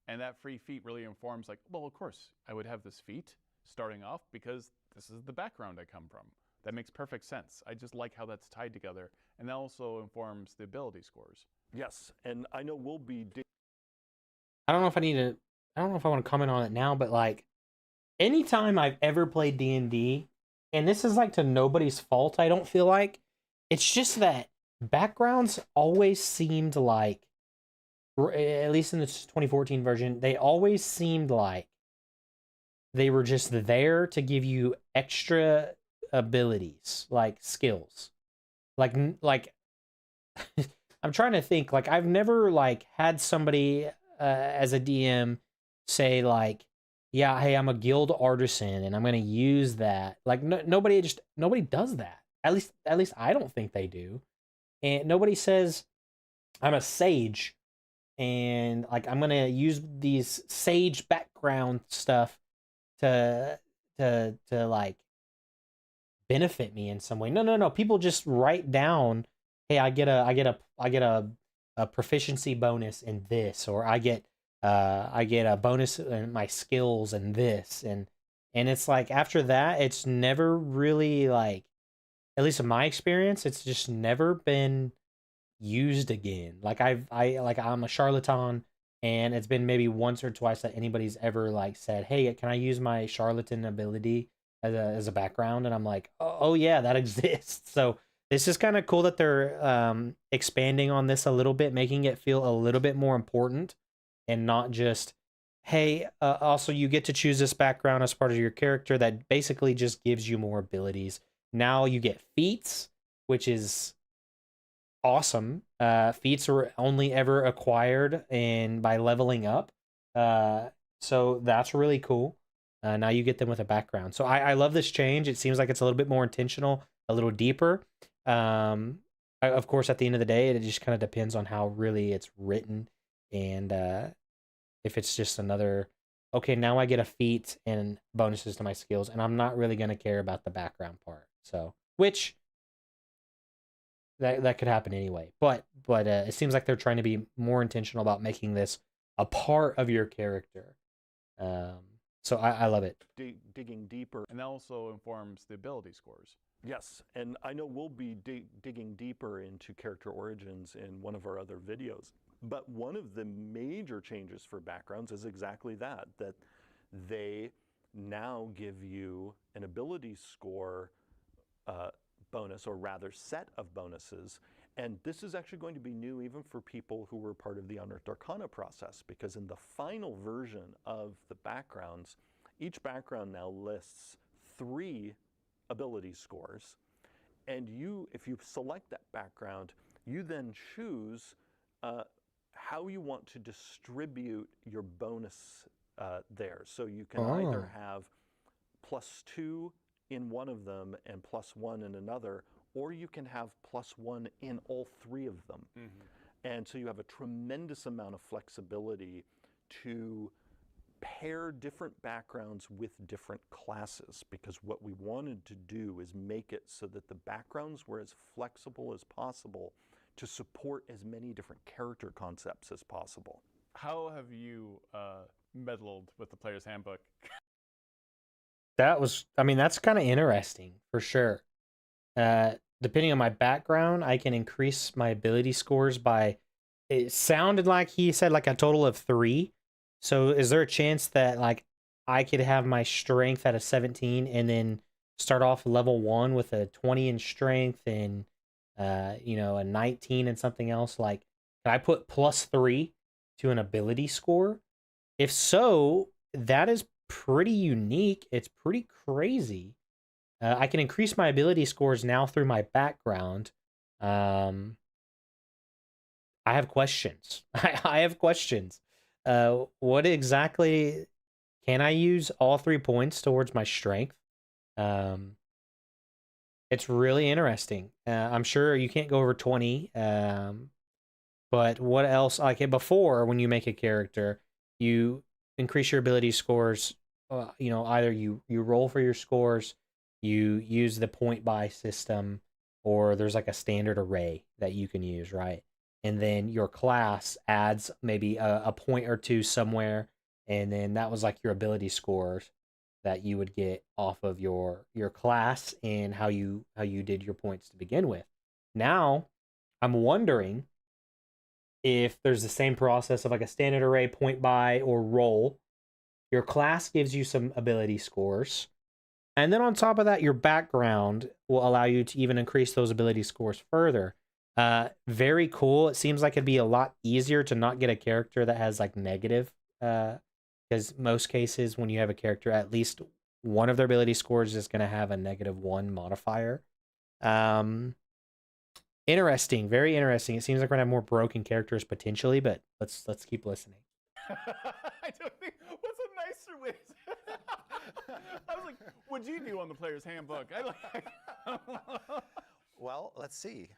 And that free feat really informs, like, well, of course, I would have this feat starting off because this is the background I come from. That makes perfect sense. I just like how that's tied together. And that also informs the ability scores. yes, and I know we'll be I don't know if I don't know if I want to comment on it now, but like anytime I've ever played D&D, and this is like to nobody's fault, I don't feel like, it's just that backgrounds always seemed like, at least in the 2014 version, they always seemed like they were just there to give you extra abilities, like skills. Like I'm trying to think, like I've never like had somebody as a DM say like, yeah, hey, I'm a guild artisan and I'm going to use that. Like nobody does that. At least I don't think they do. And nobody says I'm a sage and like I'm going to use these sage background stuff to like benefit me in some way. No. People just write down, hey, I get a proficiency bonus in this, or I get a bonus in my skills in this, and it's like after that, it's never really like, at least in my experience, it's just never been used again. Like I'm a charlatan, and it's been maybe once or twice that anybody's ever like said, hey, can I use my charlatan ability as a background? And I'm like, oh yeah, that exists. So this is kind of cool that they're expanding on this a little bit, making it feel a little bit more important and not just, hey, also you get to choose this background as part of your character that basically just gives you more abilities. Now you get feats, which is awesome. Feats are only ever acquired by leveling up. So that's really cool. Now you get them with a background. So I love this change. It seems like it's a little bit more intentional, a little deeper. Of course, at the end of the day, it just kind of depends on how really it's written. And if it's just another, okay, now I get a feat and bonuses to my skills, and I'm not really going to care about the background part. So, which that could happen anyway. But it seems like they're trying to be more intentional about making this a part of your character. So I love it. digging deeper. And that also informs the ability scores. Yes, and I know we'll be digging deeper into character origins in one of our other videos. But one of the major changes for backgrounds is exactly that they now give you an ability score bonus, or rather set of bonuses. And this is actually going to be new even for people who were part of the Unearthed Arcana process, because in the final version of the backgrounds, each background now lists 3 ability scores. And if you select that background, you then choose how you want to distribute your bonus there. So you can either have +2 in one of them and +1 in another, or you can have +1 in all 3 of them. And so you have a tremendous amount of flexibility to pair different backgrounds with different classes, because what we wanted to do is make it so that the backgrounds were as flexible as possible to support as many different character concepts as possible. How have you meddled with the player's handbook? That's kind of interesting for sure. Depending on my background, I can increase my ability scores by, it sounded like he said like a total of 3. So is there a chance that like I could have my strength at a 17 and then start off level 1 with a 20 in strength and a 19 and something else? Like, can I put +3 to an ability score? If so, that is pretty unique. It's pretty crazy. I can increase my ability scores now through my background. Um, I have questions. I have questions. What exactly can I use all 3 points towards my strength? Um, it's really interesting. I'm sure you can't go over 20. But what else? Like before, when you make a character, you increase your ability scores. Either you roll for your scores, you use the point buy system, or there's like a standard array that you can use, right? And then your class adds maybe a point or two somewhere, and then that was like your ability scores that you would get off of your class and how you did your points to begin with. Now, I'm wondering if there's the same process of like a standard array, point buy, or roll. Your class gives you some ability scores. And then on top of that, your background will allow you to even increase those ability scores further. Very cool. It seems like it'd be a lot easier to not get a character that has like negative. Because most cases, when you have a character, at least one of their ability scores is going to have a -1 modifier. Um, Interesting, very interesting. It seems like we're gonna have more broken characters potentially, but let's keep listening. I don't think. What's a nicer way? I was like, what'd you do on the player's handbook? I like. Well, let's see.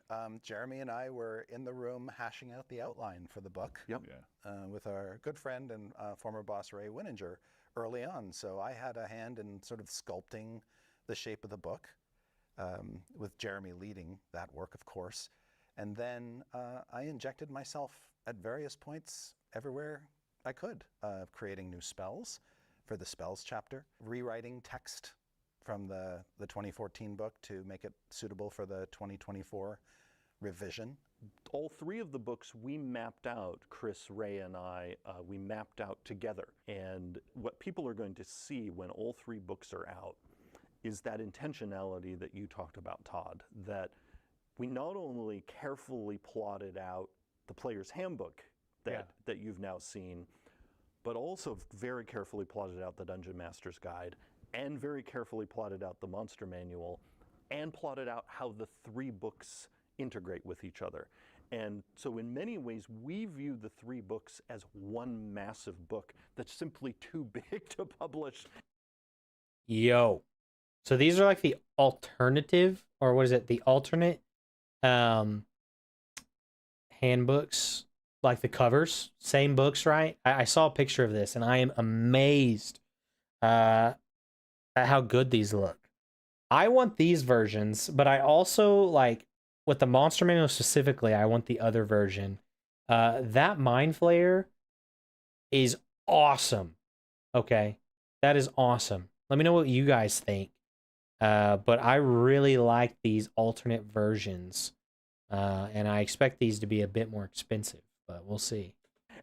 Jeremy and I were in the room hashing out the outline for the book. Yep. Yeah. With our good friend and former boss Ray Winninger early on. So I had a hand in sort of sculpting the shape of the book, with Jeremy leading that work, of course. And then I injected myself at various points everywhere I could, creating new spells for the spells chapter, rewriting text from the 2014 book to make it suitable for the 2024 revision. All three of the books we mapped out, Chris, Ray, and I, we mapped out together. And what people are going to see when all three books are out is that intentionality that you talked about, Todd, that we not only carefully plotted out the player's handbook that you've now seen, but also very carefully plotted out the Dungeon Master's Guide, and very carefully plotted out the Monster Manual, and plotted out how the three books integrate with each other. And so in many ways, we view the three books as one massive book that's simply too big to publish. Yo. So these are like the alternative, or what is it? The alternate handbooks, like the covers, same books, right? I saw a picture of this and I am amazed at how good these look. I want these versions, but I also like with the Monster Manual specifically, I want the other version. That Mind Flayer is awesome. Okay. That is awesome. Let me know what you guys think. But I really like these alternate versions. And I expect these to be a bit more expensive, but we'll see.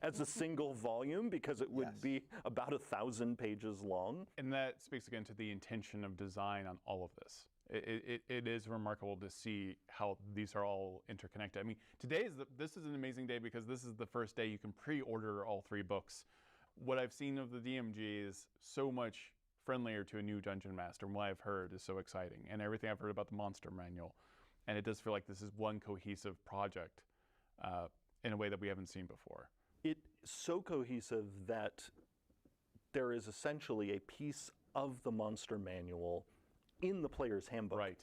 As a single volume, because it would be about 1,000 pages long. And that speaks again to the intention of design on all of this. It is remarkable to see how these are all interconnected. I mean, this is an amazing day because this is the first day you can pre-order all three books. What I've seen of the DMG is so much friendlier to a new Dungeon Master, and what I've heard is so exciting. And everything I've heard about the Monster Manual. And it does feel like this is one cohesive project in a way that we haven't seen before. It's so cohesive that there is essentially a piece of the Monster Manual in the player's handbook. Right.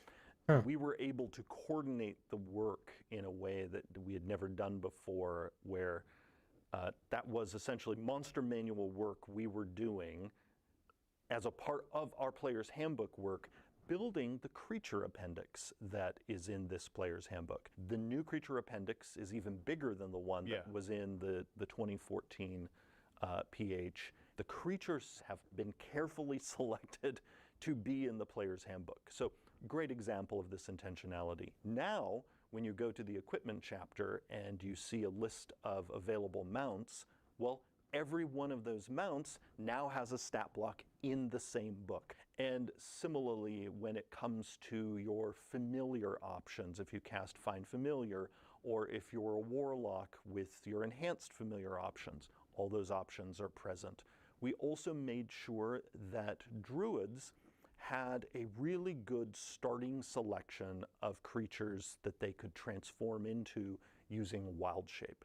Huh. We were able to coordinate the work in a way that we had never done before, where that was essentially Monster Manual work we were doing as a part of our player's handbook work, building the creature appendix that is in this player's handbook. The new creature appendix is even bigger than the one that was in the 2014 PH. The creatures have been carefully selected to be in the player's handbook. So great example of this intentionality. Now, when you go to the equipment chapter and you see a list of available mounts, well, every one of those mounts now has a stat block in the same book. And similarly, when it comes to your familiar options, if you cast Find Familiar, or if you're a warlock with your enhanced familiar options, all those options are present. we also made sure that druids had a really good starting selection of creatures that they could transform into using wild shape.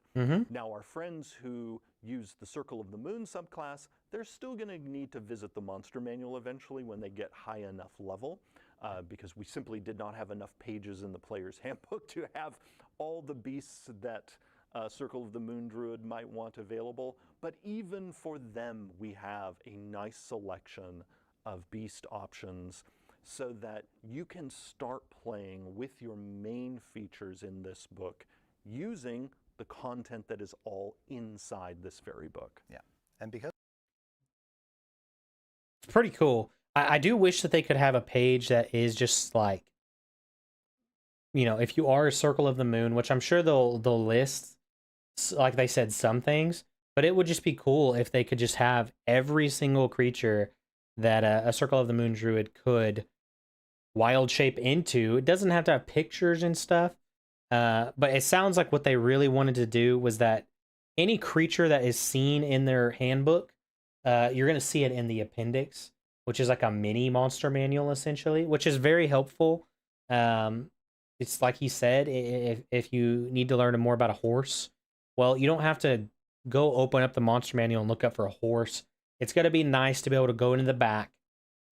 Now, our friends who use the Circle of the Moon subclass, they're still going to need to visit the monster manual eventually when they get high enough level, because we simply did not have enough pages in the player's handbook to have all the beasts that Circle of the Moon Druid might want available. But even for them, we have a nice selection of beast options so that you can start playing with your main features in this book using the content that is all inside this very book. Yeah. And because It's pretty cool. I do wish that they could have a page that is just like, you know, if you are a Circle of the Moon, which I'm sure they'll list, like they said, some things, but it would just be cool if they could just have every single creature that a Circle of the Moon Druid could wild shape into. It doesn't have to have pictures and stuff, but it sounds like what they really wanted to do was that any creature that is seen in their handbook, you're going to see it in the appendix, which is like a mini monster manual essentially, which is very helpful. It's like he said, if you need to learn more about a horse, well, you don't have to go open up the monster manual and look up for a horse. It's going to be nice to be able to go into the back,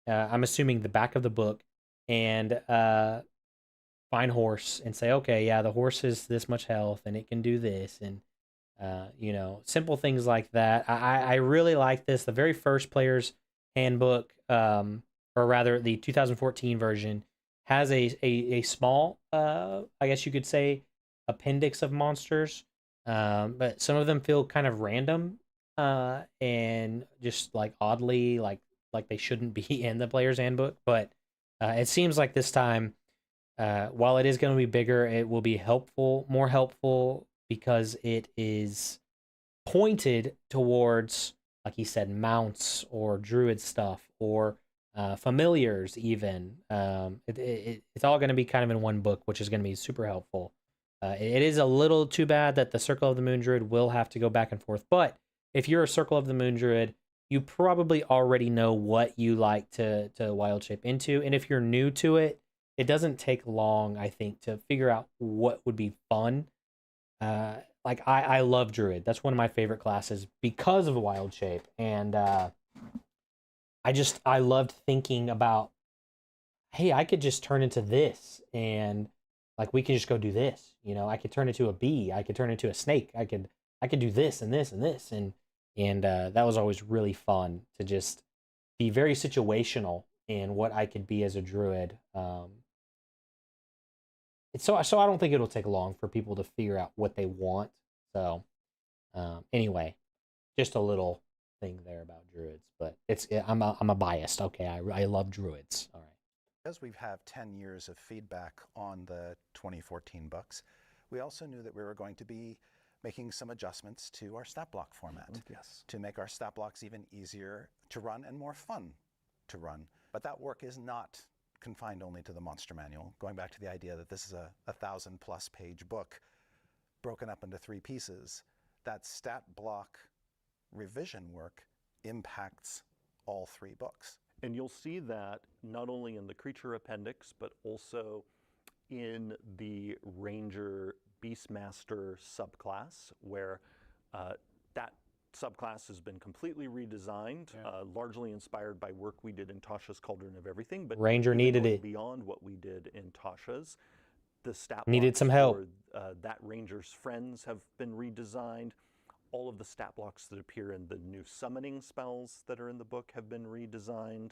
I'm assuming the back of the book, and find horse and say, okay, yeah, the horse is this much health and it can do this, and you know, simple things like that. I really like this. The very first player's handbook, or rather the 2014 version, has a small, I guess you could say, appendix of monsters, but some of them feel kind of random, and just like oddly like they shouldn't be in the player's handbook. But it seems like this time, while it is going to be bigger, it will be more helpful, because it is pointed towards, like he said, mounts or druid stuff, or familiars even. It's all going to be kind of in one book, which is going to be super helpful. It is a little too bad that the Circle of the Moon Druid will have to go back and forth, but if you're a Circle of the Moon Druid, you probably already know what you like to wild shape into, and if you're new to it, it doesn't take long, I think, to figure out what would be fun. Like I love Druid. That's one of my favorite classes because of wild shape, and I loved thinking about, hey, I could just turn into this, and like we can just go do this. You know, I could turn into a bee. I could turn into a snake. I could do this and this and this, and that was always really fun to just be very situational in what I could be as a druid. So I don't think it'll take long for people to figure out what they want. So anyway, just a little thing there about druids, but I'm a biased. Okay, I love druids. All right. because we've had 10 years of feedback on the 2014 books, we also knew that we were going to be making some adjustments to our stat block format to make our stat blocks even easier to run and more fun to run. But that work is not confined only to the monster manual. Going back to the idea that this is a 1,000+ page book broken up into 3 pieces, that stat block revision work impacts all 3 books. And you'll see that not only in the creature appendix, but also in the Ranger Beastmaster subclass, where that subclass has been completely redesigned, largely inspired by work we did in Tasha's Cauldron of Everything. But Ranger needed it. Beyond what we did in Tasha's, the stat needed blocks some help. for that Ranger's friends have been redesigned. All of the stat blocks that appear in the new summoning spells that are in the book have been redesigned,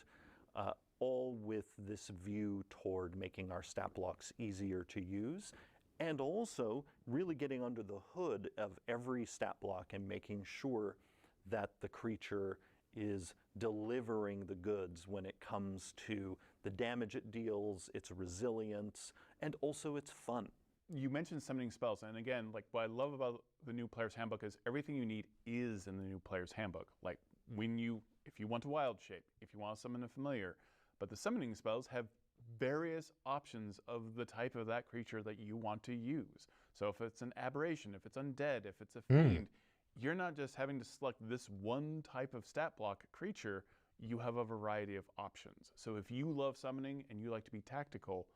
all with this view toward making our stat blocks easier to use, and also really getting under the hood of every stat block and making sure that the creature is delivering the goods when it comes to the damage it deals, its resilience, and also its fun. You mentioned summoning spells, and again, like what I love about the new player's handbook is everything you need is in the new player's handbook. Like if you want to wild shape, if you want to summon a familiar, but the summoning spells have various options of the type of that creature that you want to use. So if it's an aberration, if it's undead, if it's a fiend, you're not just having to select this one type of stat block creature, you have a variety of options. So if you love summoning and you like to be tactical,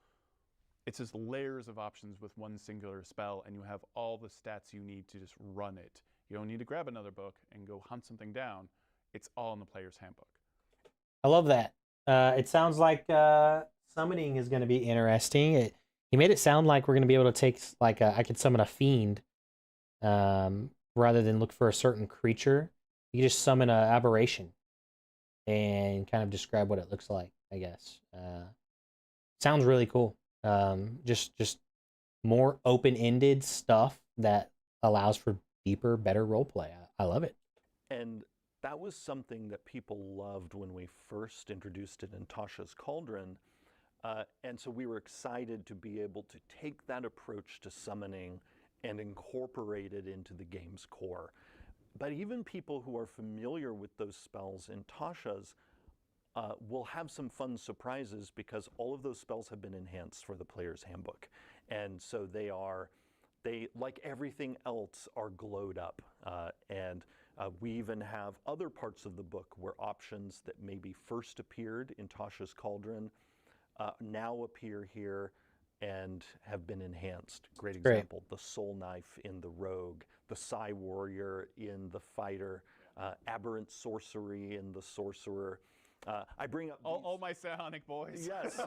it's just layers of options with one singular spell, and you have all the stats you need to just run it. You don't need to grab another book and go hunt something down. It's all in the player's handbook. I love that. It sounds like summoning is going to be interesting. He made it sound like we're going to be able to take, like, I could summon a fiend rather than look for a certain creature. You just summon an aberration and kind of describe what it looks like, I guess. Sounds really cool. Just more open-ended stuff that allows for deeper, better roleplay. I love it. And that was something that people loved when we first introduced it in Tasha's Cauldron. And so we were excited to be able to take that approach to summoning and incorporate it into the game's core. But even people who are familiar with those spells in Tasha's will have some fun surprises, because all of those spells have been enhanced for the player's handbook. And so they, like everything else, are glowed up. We even have other parts of the book where options that maybe first appeared in Tasha's Cauldron now appear here and have been enhanced. Great example, the Soul Knife in the Rogue, the Psy Warrior in the Fighter, Aberrant Sorcery in the Sorcerer. I bring up all my psionic boys. Yes,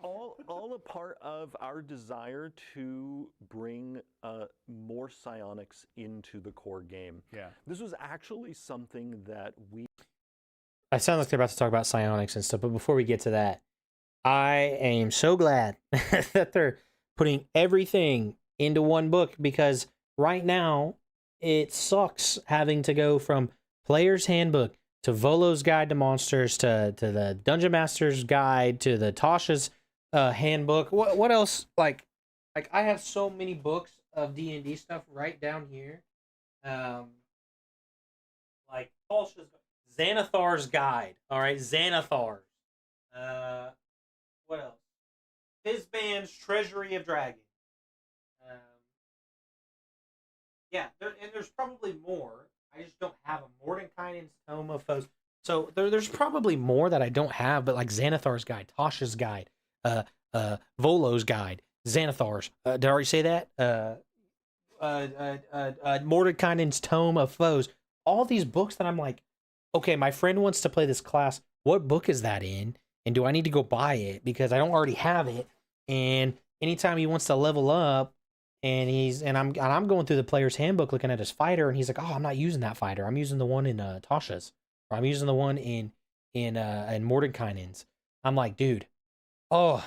all a part of our desire to bring more psionics into the core game. Yeah, this was actually something that we. I sound like they're about to talk about psionics and stuff, but before we get to that, I am so glad that they're putting everything into one book, because right now it sucks having to go from Player's Handbook to Volo's Guide to Monsters to the Dungeon Master's Guide to the Tasha's Handbook. What else? Like I have so many books of D&D stuff right down here. Like Tasha's Xanathar's Guide. All right, Xanathar. What else? Fizban's Treasury of Dragons. Yeah, there's probably more. I just don't have a Mordenkainen's Tome of Foes. So there's probably more that I don't have, but like Xanathar's Guide, Tasha's Guide, Volo's Guide, Xanathar's. Did I already say that? Mordenkainen's Tome of Foes. All these books that I'm like, okay, my friend wants to play this class. What book is that in? And do I need to go buy it because I don't already have it? And anytime he wants to level up, and I'm going through the player's handbook looking at his fighter, and he's like, oh, I'm not using that fighter. I'm using the one in Tasha's, or I'm using the one in Mordenkainen's. I'm like, dude, oh,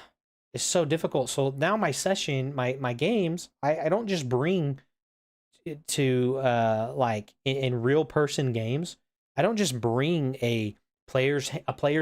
it's so difficult. So now my session, my games, I don't just bring to like in real person games. I don't just bring a player's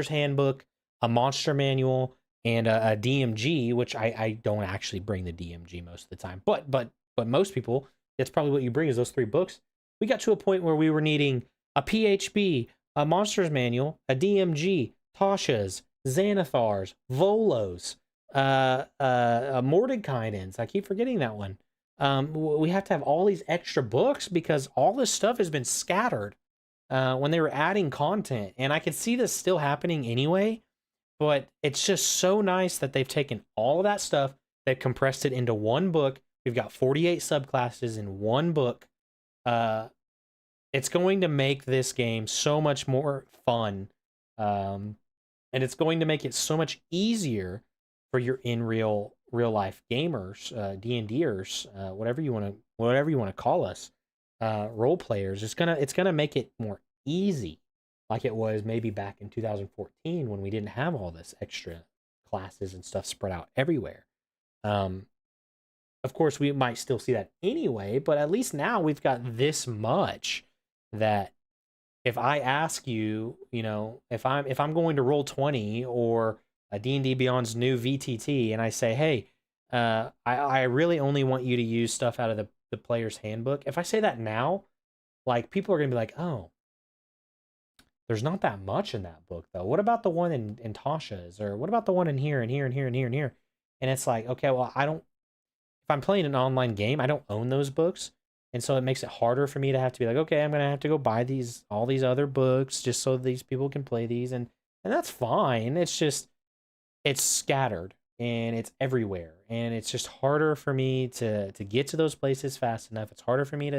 handbook, a monster manual, and a DMG, which I don't actually bring the DMG most of the time. But most people, that's probably what you bring is those 3 books. We got to a point where we were needing a PHB, a monsters manual, a DMG, Tasha's, Xanathar's, Volo's, Mordenkainen's. I keep forgetting that one. We have to have all these extra books because all this stuff has been scattered when they were adding content. And I could see this still happening anyway. But it's just so nice that they've taken all of that stuff, they've compressed it into one book. We've got 48 subclasses in one book. It's going to make this game so much more fun. And it's going to make it so much easier for your in real life gamers, D&Ders, whatever you want to call us, role players. It's gonna make it more easy, like it was maybe back in 2014 when we didn't have all this extra classes and stuff spread out everywhere. Of course, we might still see that anyway, but at least now we've got this much that if I ask you, if I'm going to Roll20 or a D&D Beyond's new VTT, and I say, hey, I really only want you to use stuff out of the player's handbook. If I say that now, like, people are gonna be like, oh, there's not that much in that book, though. What about the one in Tasha's? Or what about the one in here and here and here and here and here? And it's like, okay, well, if I'm playing an online game, I don't own those books. And so it makes it harder for me to have to be like, okay, I'm gonna have to go buy all these other books just so these people can play these, and that's fine. It's just it's scattered and it's everywhere, and it's just harder for me to get to those places fast enough. It's harder for me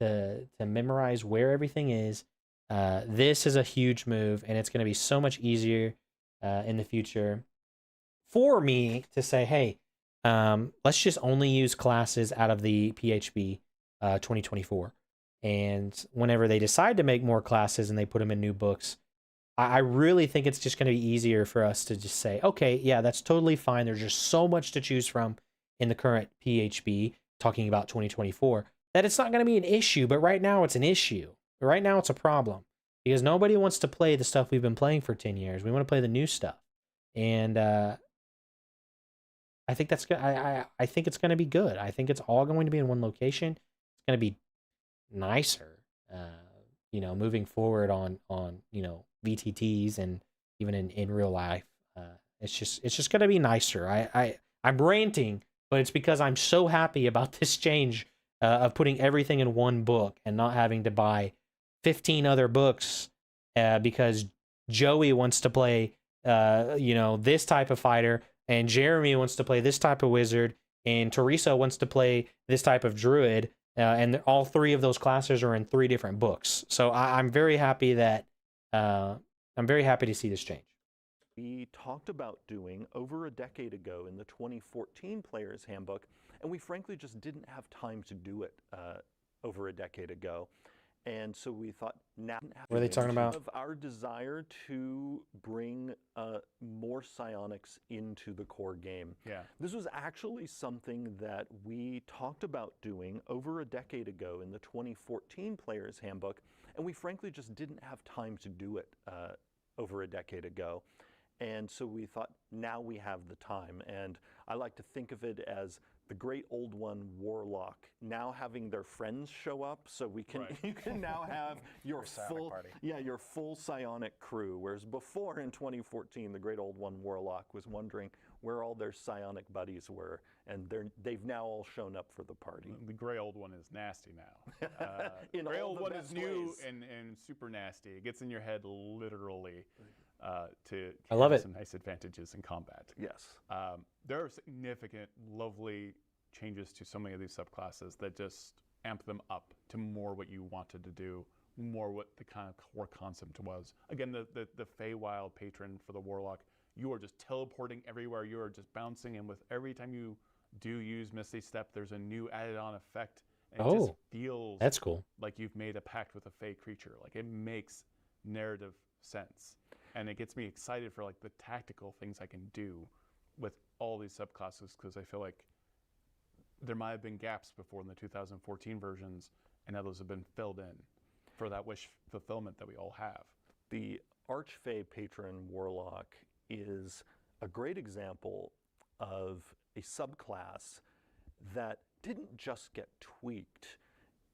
to memorize where everything is. This is a huge move, and it's going to be so much easier in the future for me to say, hey, let's just only use classes out of the PHP 2024. And whenever they decide to make more classes and they put them in new books, I really think it's just going to be easier for us to just say, okay, yeah, that's totally fine. There's just so much to choose from in the current PHP, talking about 2024, that it's not going to be an issue. But right now it's an issue. Right now it's a problem because nobody wants to play the stuff we've been playing for 10 years. We want to play the new stuff. And I think that's good. I think it's going to be good. I think it's all going to be in one location. It's going to be nicer, moving forward on VTTs and even in real life. It's just going to be nicer. I'm ranting, but it's because I'm so happy about this change of putting everything in one book and not having to buy 15 other books because Joey wants to play this type of fighter, and Jeremy wants to play this type of wizard, and Teresa wants to play this type of druid, and all three of those classes are in 3 different books. So I'm very happy that I'm very happy to see this change. We talked about doing over a decade ago in the 2014 Player's Handbook, and we frankly just didn't have time to do it over a decade ago. And so we thought, now what are they talking about? Of our desire to bring more psionics into the core game. Yeah. This was actually something that we talked about doing over a decade ago in the 2014 Player's Handbook, and we frankly just didn't have time to do it over a decade ago. And so we thought, now we have the time. And I like to think of it as the great old one warlock now having their friends show up, so we can you can now have your full party. your full psionic crew. Whereas before in 2014, the great old one warlock was wondering where all their psionic buddies were, and they've now all shown up for the party. The gray old one is nasty now. In gray all old the one best is new ways. and super nasty. It gets in your head literally to I love have it. some nice advantages in combat. Yes. There are significant, lovely changes to so many of these subclasses that just amp them up to more what you wanted to do, more what the kind of core concept was. Again, the Feywild patron for the Warlock, you are just teleporting everywhere. You are just bouncing, and with every time you do use Misty Step, there's a new added-on effect. And it just feels That's cool. like you've made a pact with a Fey creature. Like, it makes narrative sense. And it gets me excited for like the tactical things I can do with all these subclasses, because I feel like there might have been gaps before in the 2014 versions, and now those have been filled in for that wish fulfillment that we all have. The Archfey Patron Warlock is a great example of a subclass that didn't just get tweaked.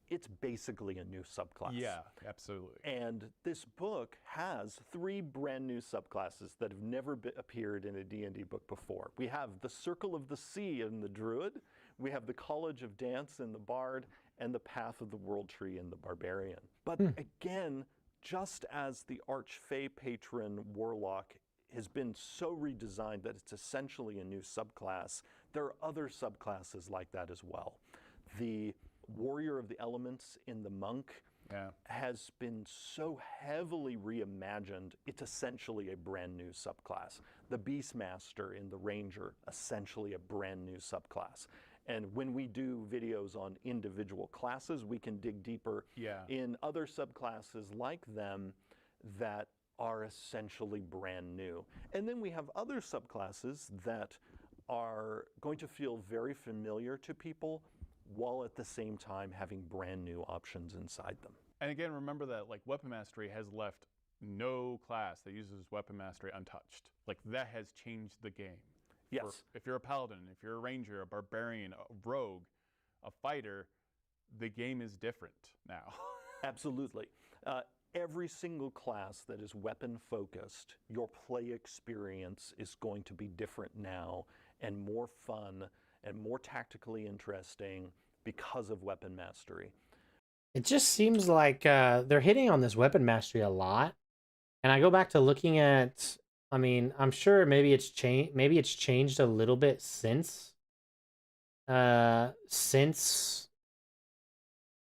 It's basically a new subclass. Yeah, absolutely. And this book has 3 brand new subclasses that have never appeared in a D&D book before. We have the Circle of the Sea in the Druid, we have the College of Dance in the Bard, and the Path of the World Tree in the Barbarian. But again, just as the Archfey Patron Warlock has been so redesigned that it's essentially a new subclass, there are other subclasses like that as well. The Warrior of the Elements in the Monk has been so heavily reimagined, it's essentially a brand new subclass. The Beastmaster in the Ranger, essentially a brand new subclass. And when we do videos on individual classes, we can dig deeper in other subclasses like them that are essentially brand new. And then we have other subclasses that are going to feel very familiar to people, while at the same time having brand new options inside them. And again, remember that like Weapon Mastery has left no class that uses Weapon Mastery untouched. Like, that has changed the game. Yes. If you're a Paladin, if you're a Ranger, a Barbarian, a Rogue, a Fighter, the game is different now. Absolutely. Every single class that is weapon focused, your play experience is going to be different now and more fun and more tactically interesting because of weapon mastery. It just seems like they're hitting on this weapon mastery a lot. And I go back to looking at, I mean, I'm sure maybe it's changed a little bit since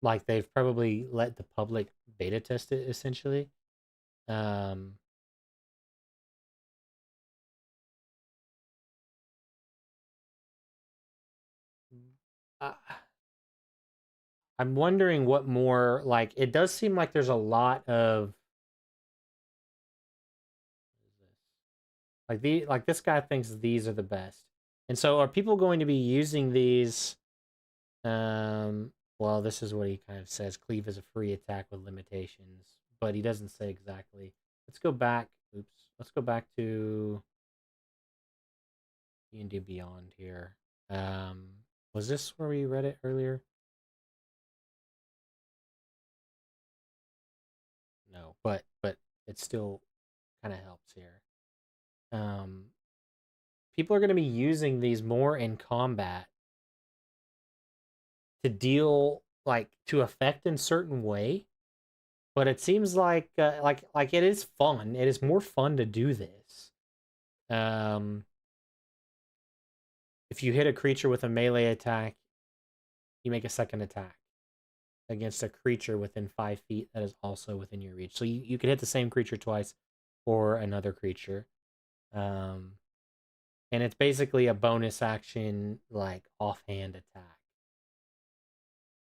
like they've probably let the public beta test it essentially. Um uh, I'm wondering what more, like, it does seem like there's a lot of like this guy thinks these are the best. And so are people going to be using these? Well, this is what he kind of says. Cleave is a free attack with limitations, but he doesn't say exactly. Let's go back. Oops. Let's go back to D&D Beyond here. Was this where we read it earlier? No, but it still kind of helps here. People are going to be using these more in combat to deal, like, to affect in certain way, but it seems like it is fun. It is more fun to do this. If you hit a creature with a melee attack, you make a second attack against a creature within 5 feet that is also within your reach. So you can hit the same creature twice or another creature. And it's basically a bonus action, like, offhand attack,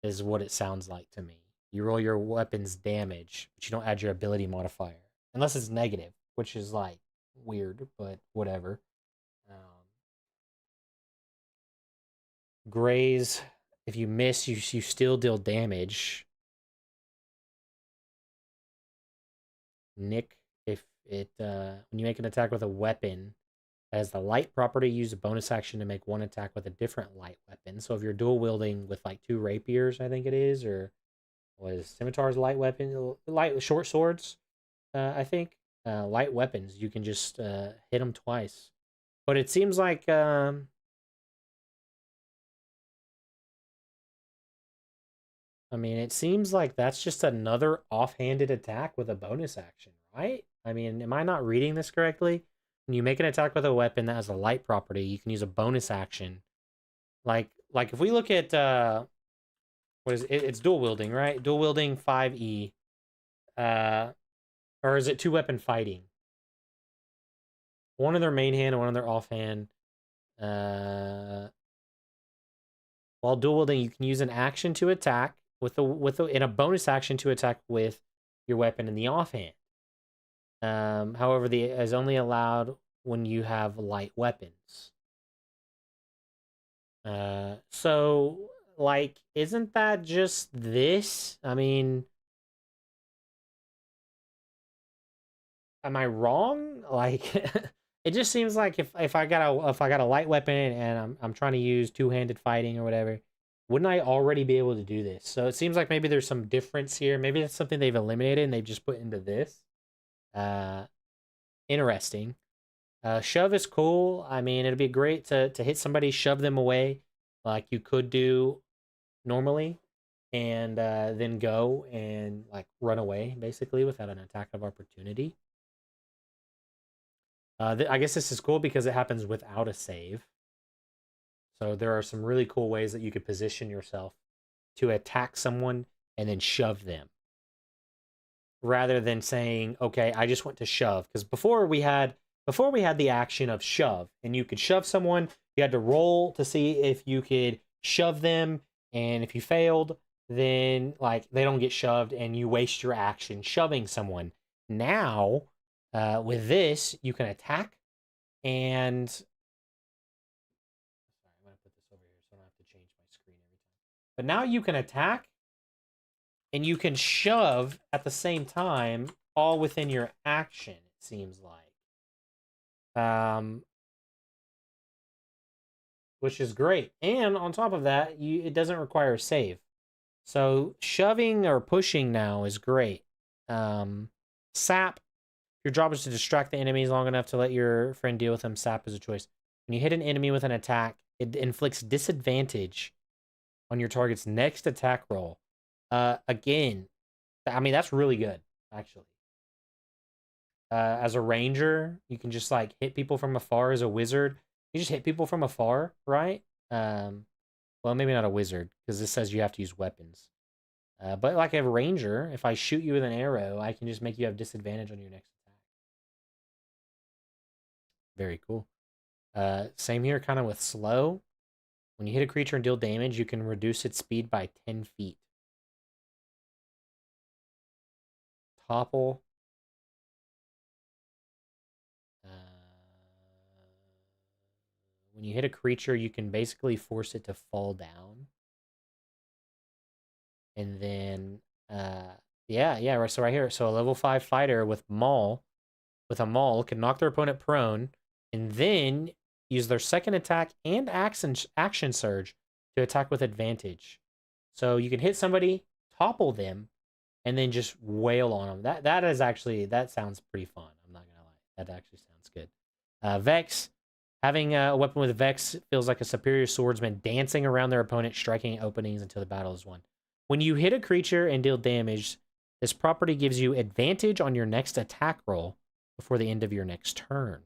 is what it sounds like to me. You roll your weapon's damage, but you don't add your ability modifier. Unless it's negative, which is, like, weird, but whatever. Graze, if you miss, you still deal damage. Nick, if it when you make an attack with a weapon, as the light property, use a bonus action to make one attack with a different light weapon. So if you're dual wielding with like 2 rapiers, I think it is, or what is scimitars, light weapon, light short swords, I think light weapons, you can just hit them twice. But it seems like I mean, it seems like that's just another offhanded attack with a bonus action, right? I mean, am I not reading this correctly? When you make an attack with a weapon that has a light property, you can use a bonus action. Like if we look at what is it? It's dual wielding, right? Dual wielding 5e. Or is it 2-weapon fighting? One in their main hand and one in their offhand. While dual wielding, you can use an action to attack in a bonus action to attack with your weapon in the offhand. However, the is only allowed when you have light weapons. So, like, isn't that just this? I mean, am I wrong? Like, it just seems like if I got a light weapon and I'm trying to use 2-handed fighting or whatever, wouldn't I already be able to do this? So it seems like maybe there's some difference here. Maybe that's something they've eliminated and they've just put into this. Interesting. Shove is cool. I mean, it'd be great to hit somebody, shove them away, like you could do normally, and then go and, like, run away, basically, without an attack of opportunity. I guess this is cool because it happens without a save. So there are some really cool ways that you could position yourself to attack someone and then shove them, rather than saying, okay, I just went to shove. Because before we had the action of shove, and you could shove someone, you had to roll to see if you could shove them, and if you failed, then, like, they don't get shoved and you waste your action shoving someone. Now, with this, you can attack, and sorry, I'm gonna put this over here so I don't have to change my screen every time. But now you can attack and you can shove at the same time, all within your action, it seems like. Which is great. And on top of that, it doesn't require a save. So shoving or pushing now is great. Sap, your job is to distract the enemies long enough to let your friend deal with them. Sap is a choice. When you hit an enemy with an attack, it inflicts disadvantage on your target's next attack roll. Again, I mean, that's really good, actually. As a ranger, you can just like hit people from afar. As a wizard, you just hit people from afar, right? Well, maybe not a wizard, because this says you have to use weapons. But like a ranger, if I shoot you with an arrow, I can just make you have disadvantage on your next attack. Very cool. Same here, kind of with slow. When you hit a creature and deal damage, you can reduce its speed by 10 feet. Topple. When you hit a creature, you can basically force it to fall down. And then, yeah, right. So right here, so a level 5 fighter with a maul can knock their opponent prone, and then use their second attack and action surge to attack with advantage. So you can hit somebody, topple them, and then just wail on them. That sounds pretty fun. I'm not gonna lie, that actually sounds good. Vex. Having a weapon with Vex feels like a superior swordsman dancing around their opponent, striking openings until the battle is won. When you hit a creature and deal damage, this property gives you advantage on your next attack roll before the end of your next turn.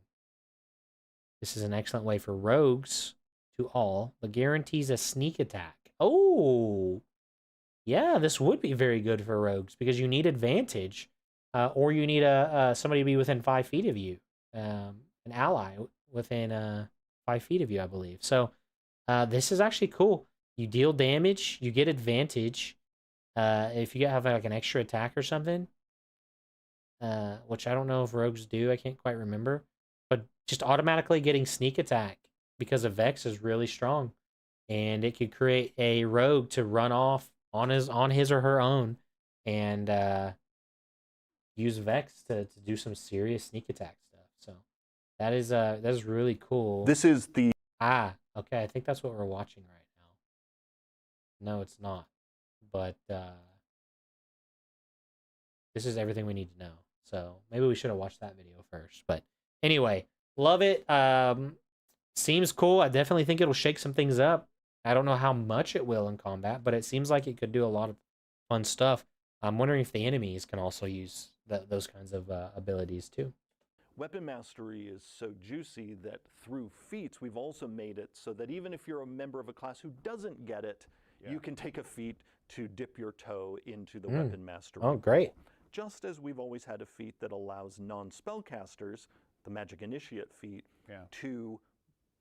This is an excellent way for rogues to all, but guarantees a sneak attack. Oh, yeah, this would be very good for rogues because you need advantage, or you need somebody to be within 5 feet of you, an ally within 5 feet of you, I believe. So this is actually cool. You deal damage, you get advantage. If you have like an extra attack or something, which I don't know if rogues do, I can't quite remember. But just automatically getting sneak attack because of Vex is really strong, and it could create a rogue to run off on his or her own, and use Vex to do some serious sneak attack stuff. So that is really cool. This is the Okay, I think that's what we're watching right now. No, it's not. But this is everything we need to know. So maybe we should have watched that video first. But anyway, love it. Seems cool. I definitely think it'll shake some things up. I don't know how much it will in combat, but it seems like it could do a lot of fun stuff. I'm wondering if the enemies can also use those kinds of abilities too. weapon mastery is so juicy that through feats, we've also made it so that even if you're a member of a class who doesn't get it, you can take a feat to dip your toe into the weapon mastery. Oh, great. Just as we've always had a feat that allows non-spellcasters, the Magic Initiate feat, to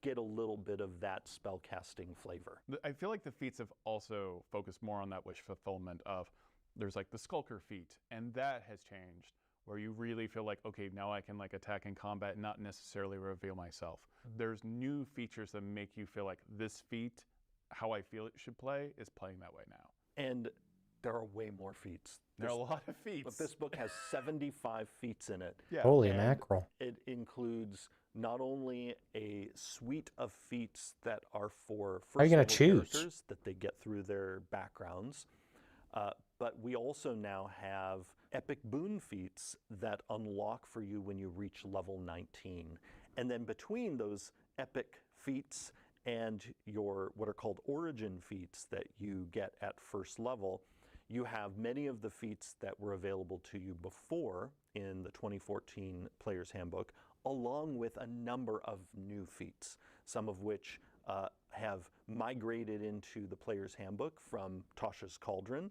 get a little bit of that spellcasting flavor. I feel like the feats have also focused more on that wish fulfillment of, there's like the Skulker feat, and that has changed, where you really feel like, okay, now I can like attack in combat, not necessarily reveal myself. There's new features that make you feel like this feat, how I feel it should play, is playing that way now. And there are way more feats. There are a lot of feats. But this book has 75 feats in it. Yeah. Holy mackerel. It includes not only a suite of feats that are for first level characters that they get through their backgrounds, but we also now have epic boon feats that unlock for you when you reach level 19. And then between those epic feats and your what are called origin feats that you get at first level, you have many of the feats that were available to you before in the 2014 Player's Handbook, along with a number of new feats, some of which have migrated into the Player's Handbook from Tasha's Cauldron,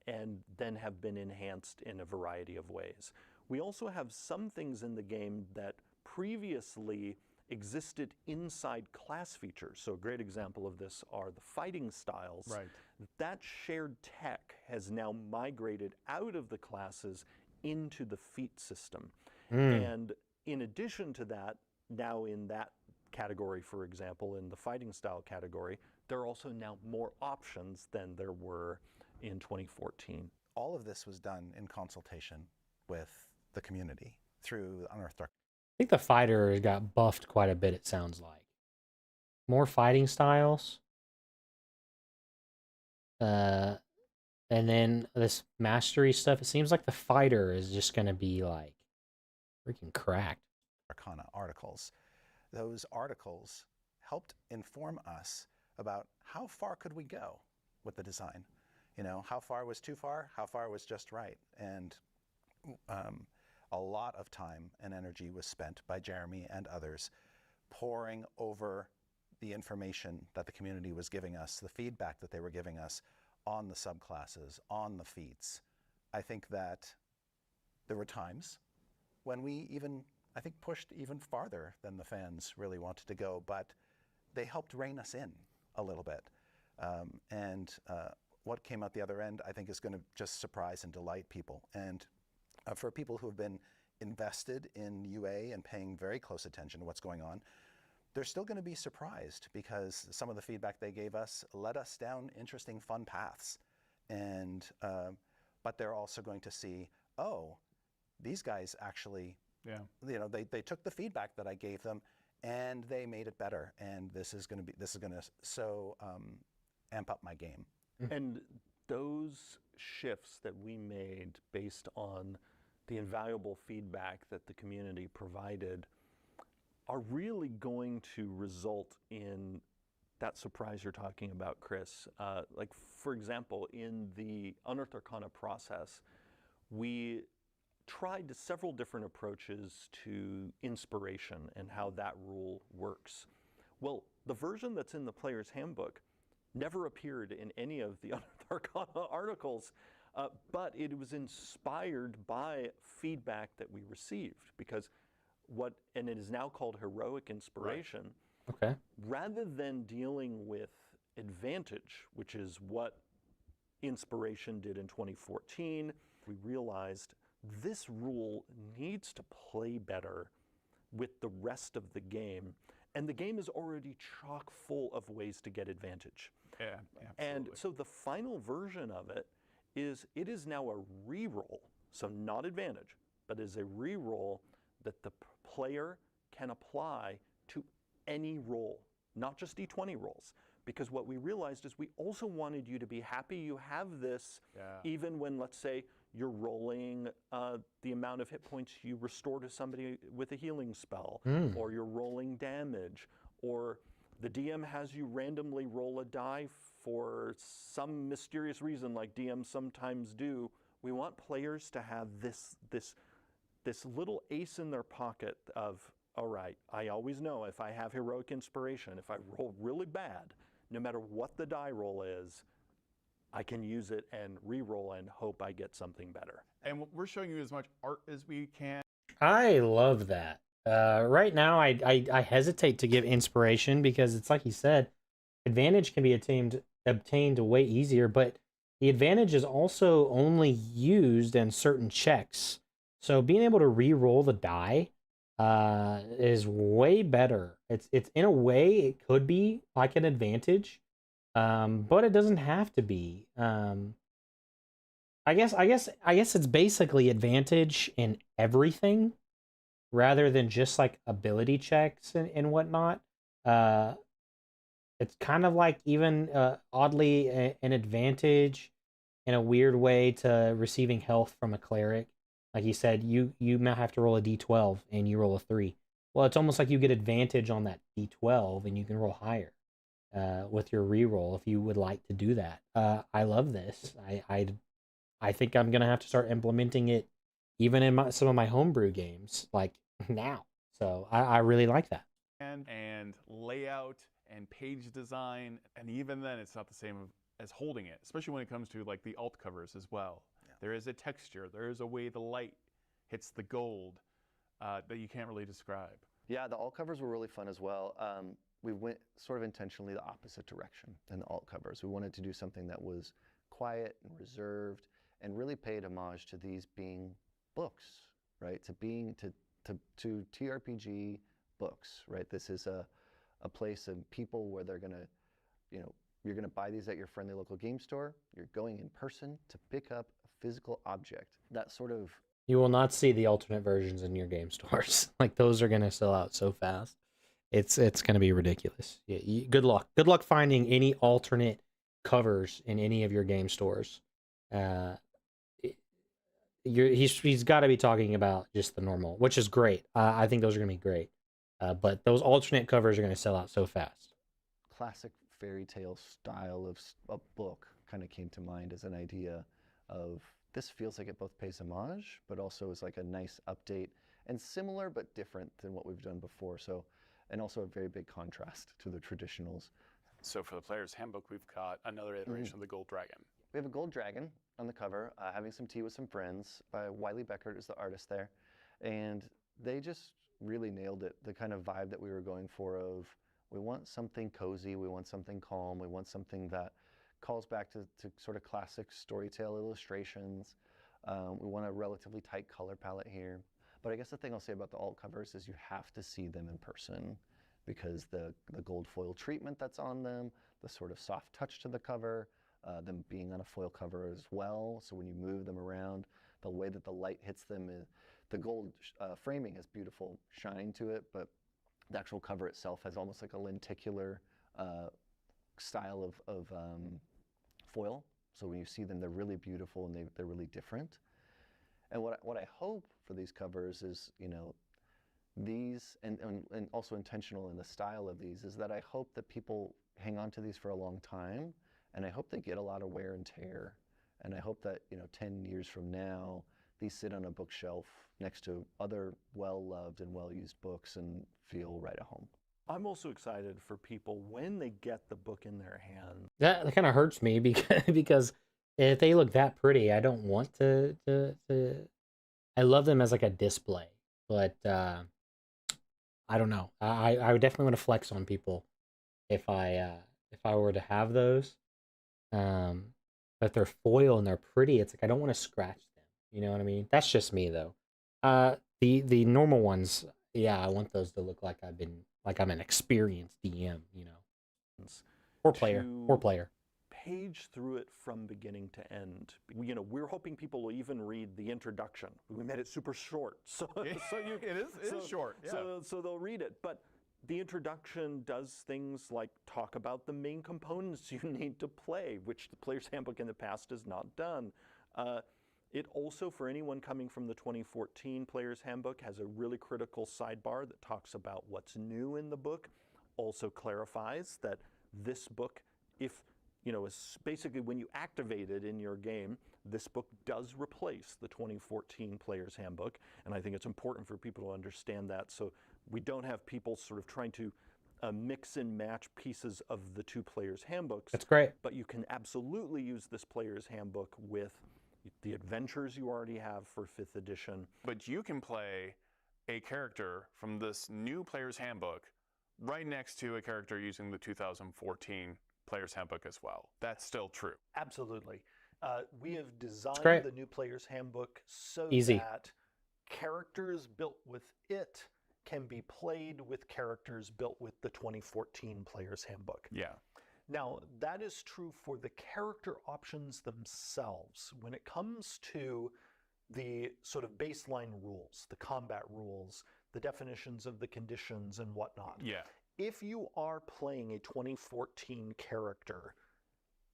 and then have been enhanced in a variety of ways. We also have some things in the game that previously existed inside class features. So a great example of this are the fighting styles. Right. That shared tech has now migrated out of the classes into the feat system. And in addition to that, now in that category, for example, in the fighting style category, there are also now more options than there were in 2014. All of this was done in consultation with the community through Unearthed Dark. I think the fighter got buffed quite a bit, it sounds like. More fighting styles. And then this mastery stuff, it seems like the fighter is just going to be like freaking cracked. Arcana articles. Those articles helped inform us about how far could we go with the design. You know, how far was too far, how far was just right. And a lot of time and energy was spent by Jeremy and others poring over the information that the community was giving us, the feedback that they were giving us on the subclasses, on the feats. I think that there were times when we even, I think, pushed even farther than the fans really wanted to go, but they helped rein us in a little bit. What came out the other end, I think, is going to just surprise and delight people. And for people who have been invested in UA and paying very close attention to what's going on, they're still going to be surprised because some of the feedback they gave us led us down interesting, fun paths. And but they're also going to see, oh, these guys actually, you know, they took the feedback that I gave them and they made it better. And this is going to so amp up my game. And those shifts that we made based on the invaluable feedback that the community provided are really going to result in that surprise you're talking about, Chris. Like, for example, in the Unearthed Arcana process, we tried several different approaches to inspiration and how that rule works. Well, the version that's in the player's handbook never appeared in any of the Unearthed Arcana articles, but it was inspired by feedback that we received, because and it is now called heroic inspiration. Okay. Rather than dealing with advantage, which is what inspiration did in 2014, we realized this rule needs to play better with the rest of the game. And the game is already chock full of ways to get advantage. Yeah, and absolutely. so the final version of it is now a reroll. So not advantage, but is a reroll that the player can apply to any roll, not just D20 rolls. Because what we realized is we also wanted you to be happy you have this, even when, let's say, you're rolling the amount of hit points you restore to somebody with a healing spell, or you're rolling damage, or the DM has you randomly roll a die for some mysterious reason, like DMs sometimes do. We want players to have this little ace in their pocket of, all right, I always know if I have heroic inspiration, if I roll really bad, no matter what the die roll is, I can use it and re-roll and hope I get something better. And we're showing you as much art as we can. I love that. Right now, I hesitate to give inspiration because it's like you said, advantage can be obtained way easier, but the advantage is also only used in certain checks. So being able to re-roll the die is way better. It's in a way it could be like an advantage, but it doesn't have to be. I guess it's basically advantage in everything, rather than just like ability checks and whatnot. It's kind of like even oddly an advantage in a weird way to receiving health from a cleric. Like you said, you might have to roll a d12 and you roll a 3. Well, it's almost like you get advantage on that d12 and you can roll higher with your reroll if you would like to do that. I love this. I think I'm gonna have to start implementing it even in some of my homebrew games, like now. So I really like that. And layout and page design, and even then it's not the same as holding it, especially when it comes to like the alt covers as well. Yeah. There is a texture, there is a way the light hits the gold that you can't really describe. Yeah, the alt covers were really fun as well. We went sort of intentionally the opposite direction than the alt covers. We wanted to do something that was quiet and reserved and really paid homage to these being books, right? To TRPG books, right? This is a place of people where they're gonna, you're gonna buy these at your friendly local game store. You're going in person to pick up a physical object. That sort of... You will not see the alternate versions in your game stores. Like, those are gonna sell out so fast. It's gonna be ridiculous. Yeah, good luck. Good luck finding any alternate covers in any of your game stores. He's got to be talking about just the normal, which is great. I think those are gonna be great. But those alternate covers are gonna sell out so fast. Classic fairy tale style of a book kind of came to mind as an idea of this feels like it both pays homage, but also is like a nice update and similar but different than what we've done before. So, and also a very big contrast to the traditionals. So for the Player's Handbook, we've got another iteration of the Gold Dragon. We have a gold dragon on the cover, having some tea with some friends. Wiley Beckert is the artist there. And they just really nailed it, the kind of vibe that we were going for of, we want something cozy, we want something calm, we want something that calls back to sort of classic storytale illustrations. We want a relatively tight color palette here. But I guess the thing I'll say about the alt covers is you have to see them in person, because the gold foil treatment that's on them, the sort of soft touch to the cover, them being on a foil cover as well, so when you move them around, the way that the light hits them, the gold framing has beautiful shine to it, but the actual cover itself has almost like a lenticular style of foil. So when you see them, they're really beautiful and they're really different. And what I hope for these covers is, you know, these, and also intentional in the style of these, is that I hope that people hang on to these for a long time, and I hope they get a lot of wear and tear. And I hope that, you know, 10 years from now, these sit on a bookshelf next to other well-loved and well-used books and feel right at home. I'm also excited for people when they get the book in their hand. That kind of hurts me because if they look that pretty, I don't want to. I love them as like a display, but I don't know. I would definitely want to flex on people if I were to have those. But they're foil and they're pretty. It's like I don't want to scratch them. You know what I mean? That's just me though. The normal ones, yeah, I want those to look like I'm an experienced DM. You know, or player. Page through it from beginning to end. You know, we're hoping people will even read the introduction. We made it super short, so it is short. Yeah. So they'll read it, but the introduction does things like talk about the main components you need to play, which the Player's Handbook in the past has not done. It also, for anyone coming from the 2014 Player's Handbook, has a really critical sidebar that talks about what's new in the book. Also clarifies that this book, if you know, is basically when you activate it in your game, this book does replace the 2014 Player's Handbook, and I think it's important for people to understand that, so we don't have people sort of trying to mix and match pieces of the two Player's Handbooks. That's great. But you can absolutely use this Player's Handbook with the adventures you already have for 5th edition. But you can play a character from this new Player's Handbook right next to a character using the 2014 Player's Handbook as well. That's still true. Absolutely. We have designed the new Player's Handbook so that characters built with it can be played with characters built with the 2014 Player's Handbook. Yeah. Now, that is true for the character options themselves. When it comes to the sort of baseline rules, the combat rules, the definitions of the conditions and whatnot. Yeah. If you are playing a 2014 character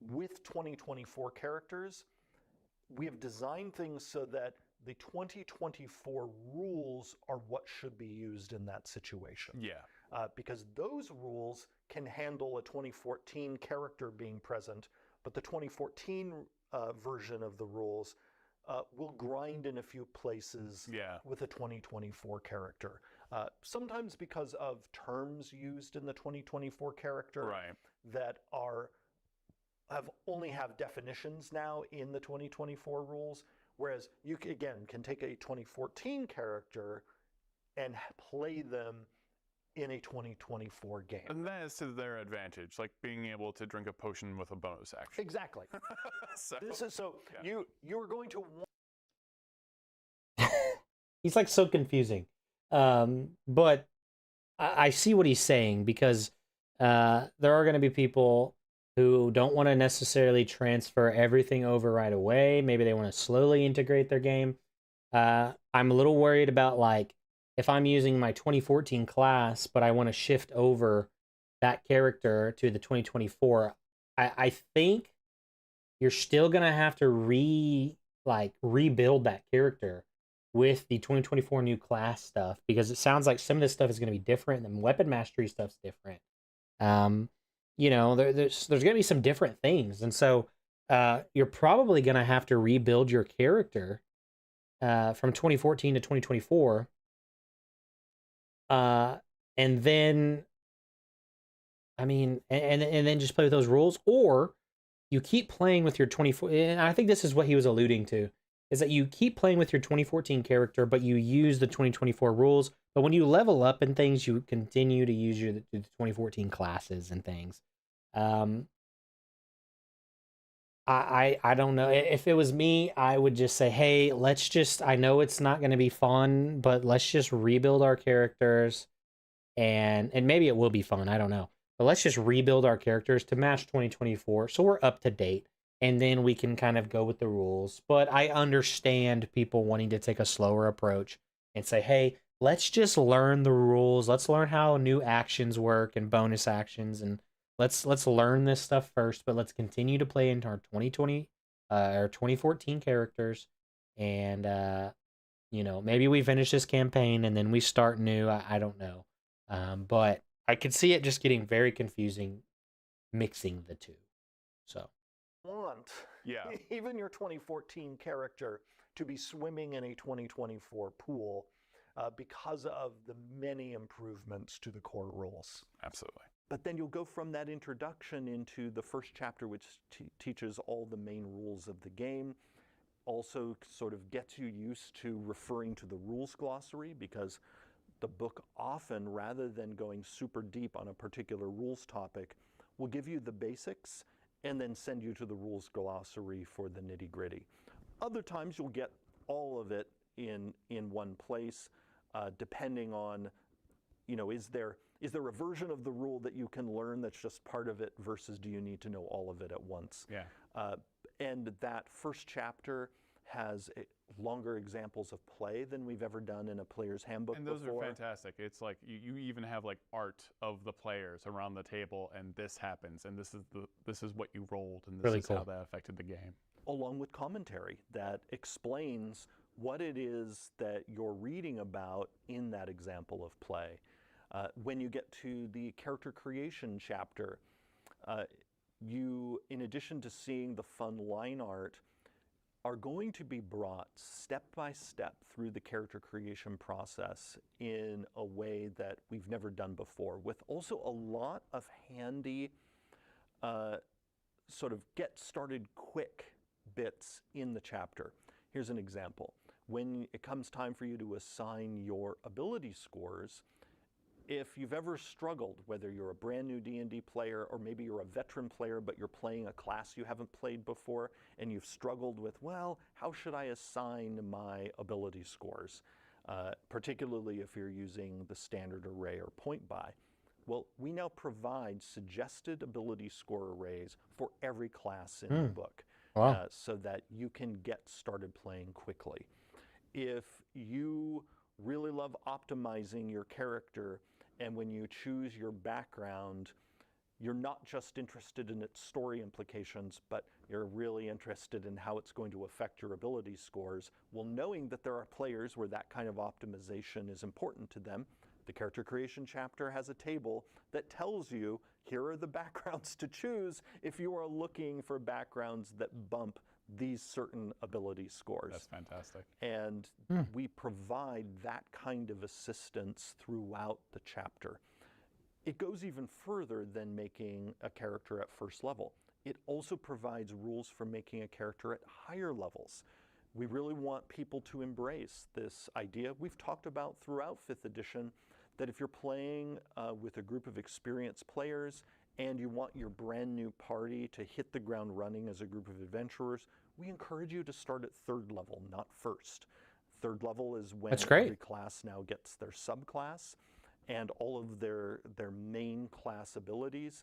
with 2024 characters, we have designed things so that the 2024 rules are what should be used in that situation. Yeah. Because those rules can handle a 2014 character being present, but the 2014 version of the rules will grind in a few places with a 2024 character. Sometimes because of terms used in the 2024 character that only have definitions now in the 2024 rules, whereas you again can take a 2014 character and play them in a 2024 game. And that is to their advantage, like being able to drink a potion with a bonus action. Exactly. You're going to want. He's like so confusing. But I see what he's saying, because there are going to be people who don't want to necessarily transfer everything over right away. Maybe they want to slowly integrate their game. I'm a little worried about, like, if I'm using my 2014 class, but I want to shift over that character to the 2024, I think you're still going to have to rebuild that character with the 2024 new class stuff, because it sounds like some of this stuff is going to be different, and weapon mastery stuff's different. there's gonna be some different things, and so you're probably gonna have to rebuild your character from 2014 to 2024, uh, and then I mean, and then just play with those rules, or you keep playing with your 24. And I think this is what he was alluding to, is that you keep playing with your 2014 character, but you use the 2024 rules. But when you level up and things, you continue to use the 2014 classes and things. Um, I don't know. If it was me, I would just say, hey, let's just. I know it's not going to be fun, but let's just rebuild our characters, and maybe it will be fun. I don't know. But let's just rebuild our characters to match 2024 so we're up to date, and then we can kind of go with the rules. But I understand people wanting to take a slower approach and say, "Hey, let's just learn the rules. Let's learn how new actions work and bonus actions, and let's learn this stuff first, but let's continue to play into our 2020 or 2014 characters, and maybe we finish this campaign and then we start new. I don't know. But I could see it just getting very confusing mixing the two. So Want Yeah. even your 2014 character to be swimming in a 2024 pool because of the many improvements to the core rules. Absolutely. But then you'll go from that introduction into the first chapter, which teaches all the main rules of the game. Also sort of gets you used to referring to the rules glossary, because the book often, rather than going super deep on a particular rules topic, will give you the basics and then send you to the rules glossary for the nitty gritty. Other times you'll get all of it in one place, depending on, is there a version of the rule that you can learn that's just part of it versus do you need to know all of it at once? Yeah. And that first chapter has longer examples of play than we've ever done in a player's handbook And those before. are fantastic. It's like you even have like art of the players around the table, and this happens, and this is what you rolled, and this Really is how cool. that affected the game. Along with commentary that explains what it is that you're reading about in that example of play. When you get to the character creation chapter, you, in addition to seeing the fun line art, are going to be brought step by step through the character creation process in a way that we've never done before, with also a lot of handy sort of get started quick bits in the chapter. Here's an example. When it comes time for you to assign your ability scores, if you've ever struggled, whether you're a brand new D&D player or maybe you're a veteran player but you're playing a class you haven't played before, and you've struggled with, well, how should I assign my ability scores, particularly if you're using the standard array or point buy. Well, we now provide suggested ability score arrays for every class in the book, Wow. so that you can get started playing quickly. If you really love optimizing your character, and when you choose your background, you're not just interested in its story implications, but you're really interested in how it's going to affect your ability scores. Well, knowing that there are players where that kind of optimization is important to them, the character creation chapter has a table that tells you here are the backgrounds to choose if you are looking for backgrounds that bump these certain ability scores. That's fantastic. And we provide that kind of assistance throughout the chapter. It goes even further than making a character at first level. It also provides rules for making a character at higher levels. We really want people to embrace this idea we've talked about throughout 5th edition, that if you're playing with a group of experienced players and you want your brand new party to hit the ground running as a group of adventurers, we encourage you to start at 3rd level, not 1st. 3rd level is when That's great. every class now gets their subclass and all of their main class abilities.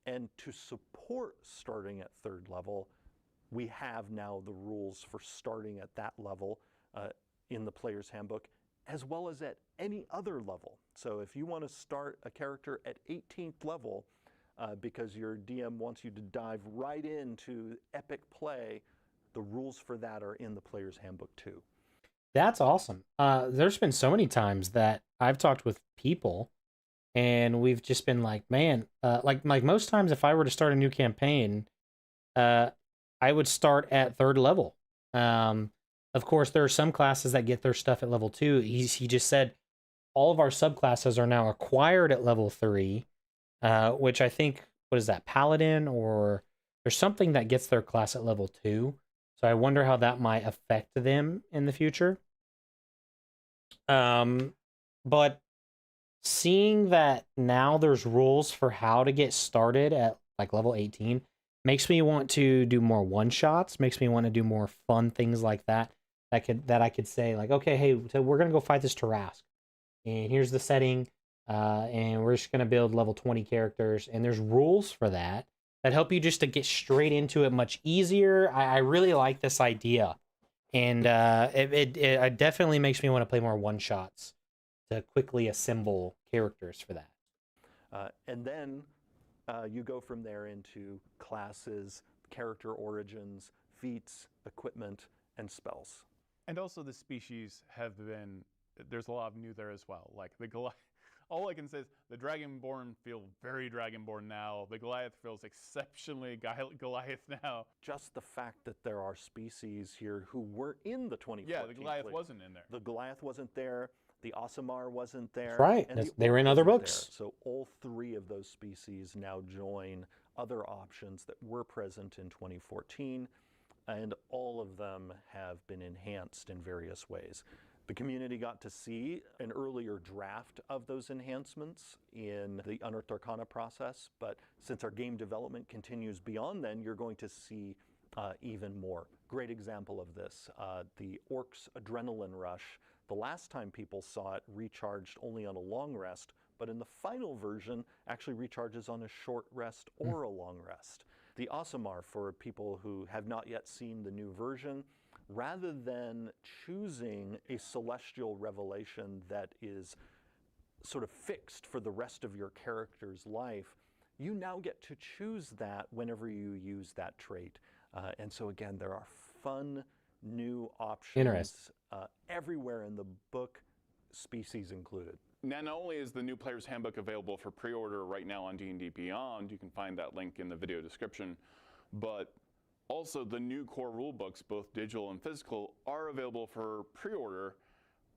And to support starting at 3rd level, we have now the rules for starting at that level in the player's handbook, as well as at any other level. So if you want to start a character at 18th level because your DM wants you to dive right into epic play, the rules for that are in the player's handbook too. That's awesome. There's been so many times that I've talked with people and we've just been like, man, like most times if I were to start a new campaign, I would start at 3rd level. Of course, there are some classes that get their stuff at level 2. He just said all of our subclasses are now acquired at level 3, which I think, what is that, Paladin, or there's something that gets their class at level 2. So I wonder how that might affect them in the future. But seeing that now there's rules for how to get started at like level 18 makes me want to do more one-shots, makes me want to do more fun things like that. That I could say like, okay, hey, so we're gonna go fight this Tarask, and here's the setting, and we're just gonna build level 20 characters, and there's rules for that help you just to get straight into it much easier. I really like this idea, and it definitely makes me want to play more one-shots to quickly assemble characters for that. And then you go from there into classes, character origins, feats, equipment, and spells. And also the species have been, there's a lot of new there as well. Like the Goliath, all I can say is the Dragonborn feel very Dragonborn now. The Goliath feels exceptionally Goliath now. Just the fact that there are species here who were in the 2014 Yeah, the Goliath wasn't in there. The Goliath wasn't there. The Aasimar wasn't there. Right. And They were in other wasn't books. there. So all 3 of those species now join other options that were present in 2014, and all of them have been enhanced in various ways. The community got to see an earlier draft of those enhancements in the Unearthed Arcana process, but since our game development continues beyond then, you're going to see even more. Great example of this, the Orcs Adrenaline Rush. The last time people saw it recharged only on a long rest, but in the final version actually recharges on a short rest or a long rest. The Aasimar, for people who have not yet seen the new version, rather than choosing a celestial revelation that is sort of fixed for the rest of your character's life, you now get to choose that whenever you use that trait. And so again, there are fun new options everywhere in the book, species included. Now, not only is the new Player's Handbook available for pre-order right now on D&D Beyond, you can find that link in the video description, but also the new core rulebooks, both digital and physical, are available for pre-order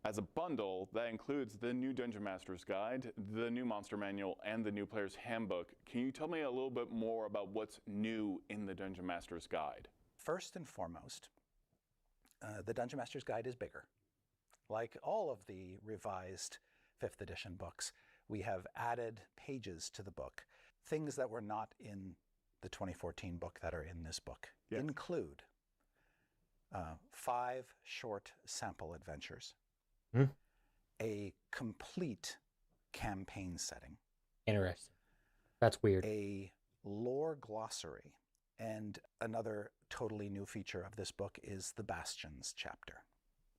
as a bundle that includes the new Dungeon Master's Guide, the new Monster Manual, and the new Player's Handbook. Can you tell me a little bit more about what's new in the Dungeon Master's Guide? First and foremost, the Dungeon Master's Guide is bigger. Like all of the revised 5th edition books, we have added pages to the book. Things that were not in the 2014 book that are in this book include 5 short sample adventures, a complete campaign setting. Interesting. That's weird. A lore glossary. And another totally new feature of this book is the Bastions chapter.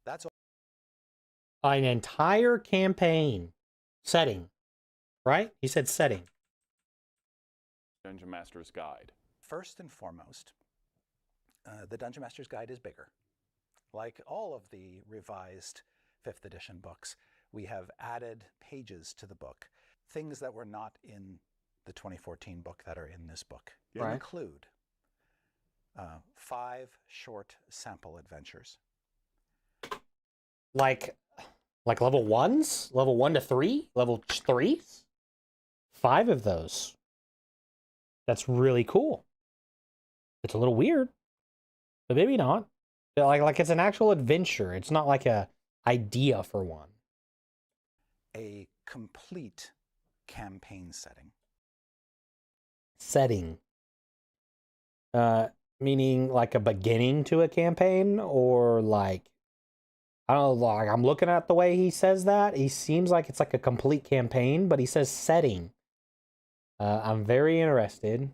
That's An entire campaign setting, right? He said setting. Dungeon Master's Guide. First and foremost, the Dungeon Master's Guide is bigger. Like all of the revised 5th edition books, we have added pages to the book. Things that were not in the 2014 book that are in this book include 5 short sample adventures. Like level 1s? Level 1 to 3? Level 3s? 5 of those. That's really cool. It's a little weird, but maybe not. Like it's an actual adventure. It's not like a idea for one. A complete campaign setting. Setting. Meaning like a beginning to a campaign, or like, I don't know, like I'm looking at the way he says that. He seems like it's like a complete campaign, but he says setting. I'm very interested.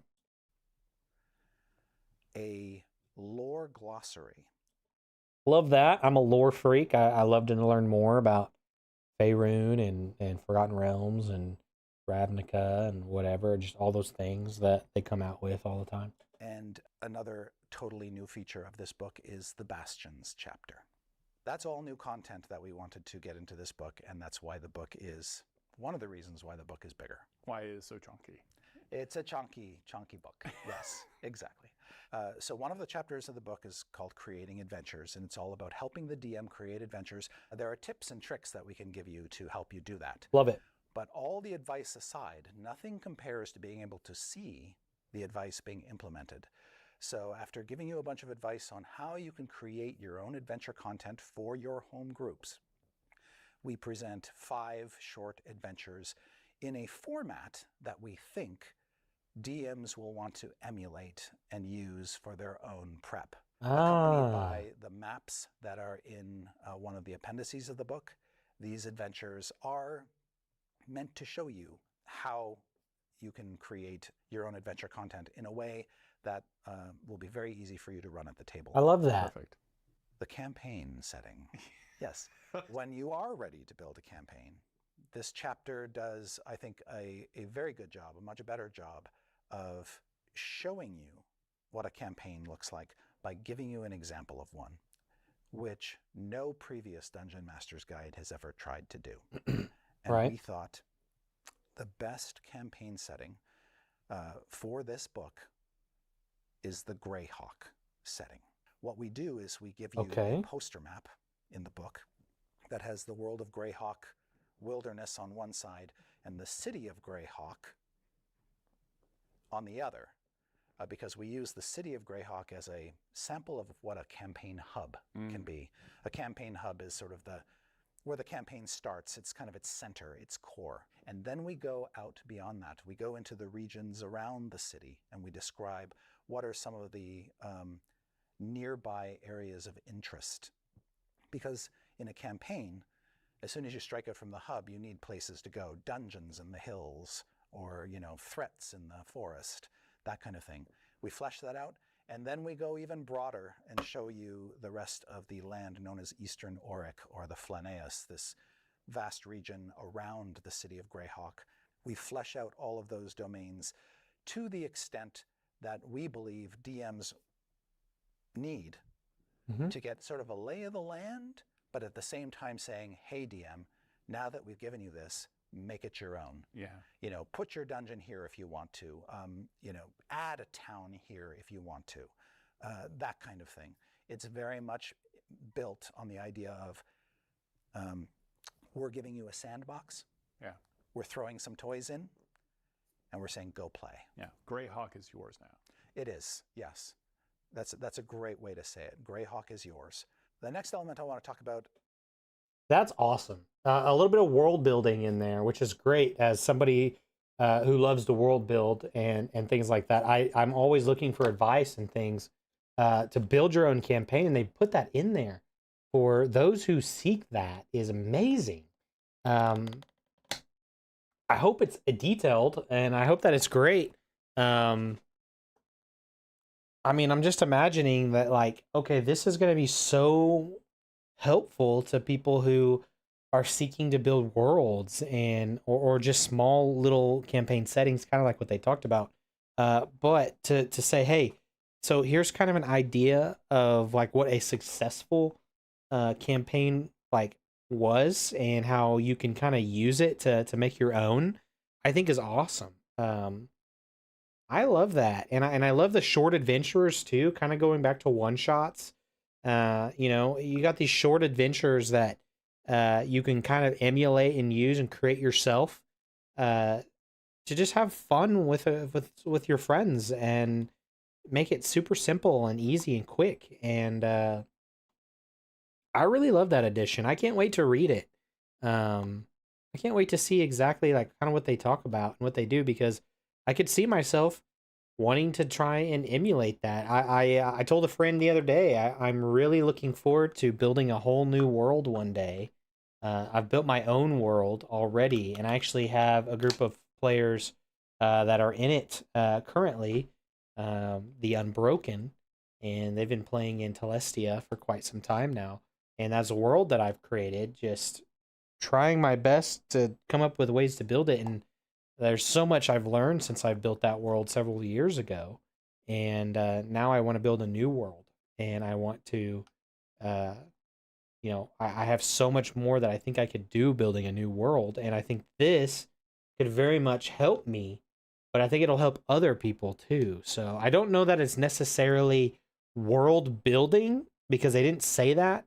A lore glossary. Love that. I'm a lore freak. I love to learn more about Faerun and Forgotten Realms and Ravnica and whatever, just all those things that they come out with all the time. And another totally new feature of this book is the Bastions chapter. That's all new content that we wanted to get into this book, and that's why the book is one of the reasons why the book is bigger. Why is it so chunky? It's a chunky book. Yes, exactly. So one of the chapters of the book is called Creating Adventures, and it's all about helping the DM create adventures. There are tips and tricks that we can give you to help you do that. Love it. But all the advice aside, nothing compares to being able to see the advice being implemented. So after giving you a bunch of advice on how you can create your own adventure content for your home groups, we present 5 short adventures in a format that we think DMs will want to emulate and use for their own prep. Accompanied by the maps that are in one of the appendices of the book. These adventures are meant to show you how you can create your own adventure content in a way that will be very easy for you to run at the table. I love that. Perfect. The campaign setting. Yes. When you are ready to build a campaign, this chapter does, I think, a very good job, a much better job of showing you what a campaign looks like by giving you an example of one, which no previous Dungeon Master's Guide has ever tried to do. And Right. we thought the best campaign setting for this book is the Greyhawk setting. What we do is we give you a poster map in the book that has the world of Greyhawk wilderness on one side and the city of Greyhawk on the other, because we use the city of Greyhawk as a sample of what a campaign hub can be. A campaign hub is sort of where the campaign starts. It's kind of its center, its core. And then we go out beyond that. We go into the regions around the city and we describe what are some of the nearby areas of interest. Because in a campaign, as soon as you strike out from the hub, you need places to go, dungeons in the hills, or threats in the forest, that kind of thing. We flesh that out, and then we go even broader and show you the rest of the land known as Eastern Auric, or the Flaneus, this vast region around the city of Greyhawk. We flesh out all of those domains to the extent that we believe DMs need to get sort of a lay of the land, but at the same time saying, hey DM, now that we've given you this, make it your own. Yeah. Put your dungeon here if you want to. Add a town here if you want to. That kind of thing. It's very much built on the idea of we're giving you a sandbox. Yeah. We're throwing some toys in, and we're saying go play. Yeah. Greyhawk is yours now. It is, yes. That's a great way to say it. Greyhawk is yours. The next element I want to talk about. That's awesome. A little bit of world building in there, which is great. As somebody who loves to world build and things like that, I'm always looking for advice and things to build your own campaign, and they put that in there for those who seek. That is amazing. I hope it's detailed, and I hope that it's great. I mean, I'm just imagining that, like, okay, this is going to be so helpful to people who are seeking to build worlds or just small little campaign settings, kind of like what they talked about. But to say, hey, so here's kind of an idea of like what a successful campaign like was and how you can kind of use it to make your own, I think is awesome. I love that. And I love the short adventures too, kind of going back to one shots. You got these short adventures that you can kind of emulate and use and create yourself to just have fun with your friends and make it super simple and easy and quick. And I really love that edition. I can't wait to read it. I can't wait to see exactly like kind of what they talk about and what they do, because I could see myself wanting to try and emulate that. I told a friend the other day, I'm really looking forward to building a whole new world one day. I've built my own world already, and I actually have a group of players that are in it currently, the Unbroken, and they've been playing in Telestia for quite some time now. And that's a world that I've created, just trying my best to come up with ways to build it. And there's so much I've learned since I built that world several years ago. And now I want to build a new world. And I want to I have so much more that I think I could do building a new world, and I think this could very much help me, but I think it'll help other people too. So I don't know that it's necessarily world building because they didn't say that,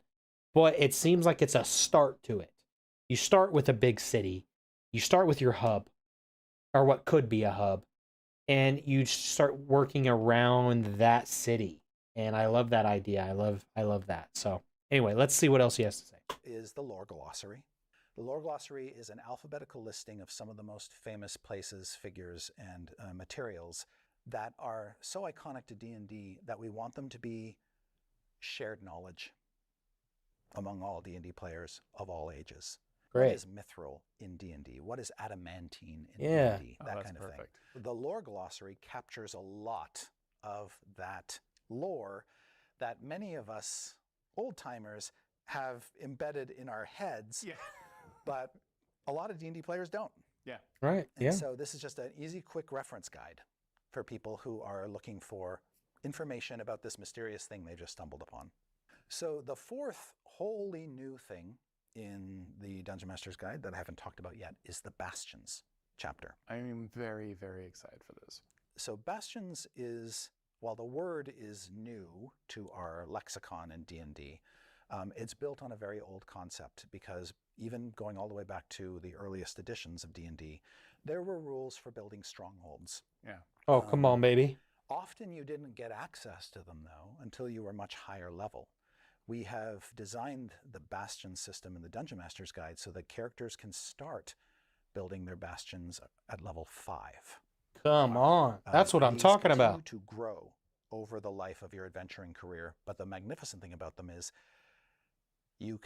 but it seems like it's a start to it. You start with a big city, you start with your hub, or what could be a hub, and you start working around that city. And I love that idea. I love that. So anyway, let's see what else he has to say. Is the lore glossary. The lore glossary is an alphabetical listing of some of the most famous places, figures, and materials that are so iconic to D&D that we want them to be shared knowledge among all D&D players of all ages. Great. What is mithril in D&D? What is adamantine in Yeah. D&D? Oh, That that's kind of perfect. thing. The lore glossary captures a lot of that lore that many of us old timers have embedded in our heads, Yeah. but a lot of D&D players don't. Yeah. Right. And Yeah. so this is just an easy, quick reference guide for people who are looking for information about this mysterious thing they just stumbled upon. So the fourth wholly new thing in the Dungeon Master's Guide that I haven't talked about yet is the Bastions chapter. I am very, very excited for this. So Bastions is, while the word is new to our lexicon in D&D, it's built on a very old concept because even going all the way back to the earliest editions of D&D, there were rules for building strongholds. Yeah. Oh, come on, baby. Often you didn't get access to them, though, until you were much higher level. We have designed the Bastion system in the Dungeon Master's Guide so that characters can start building their bastions at level 5. Come on. That's what I'm These talking continue about. to grow over the life of your adventuring career, but the magnificent thing about them is you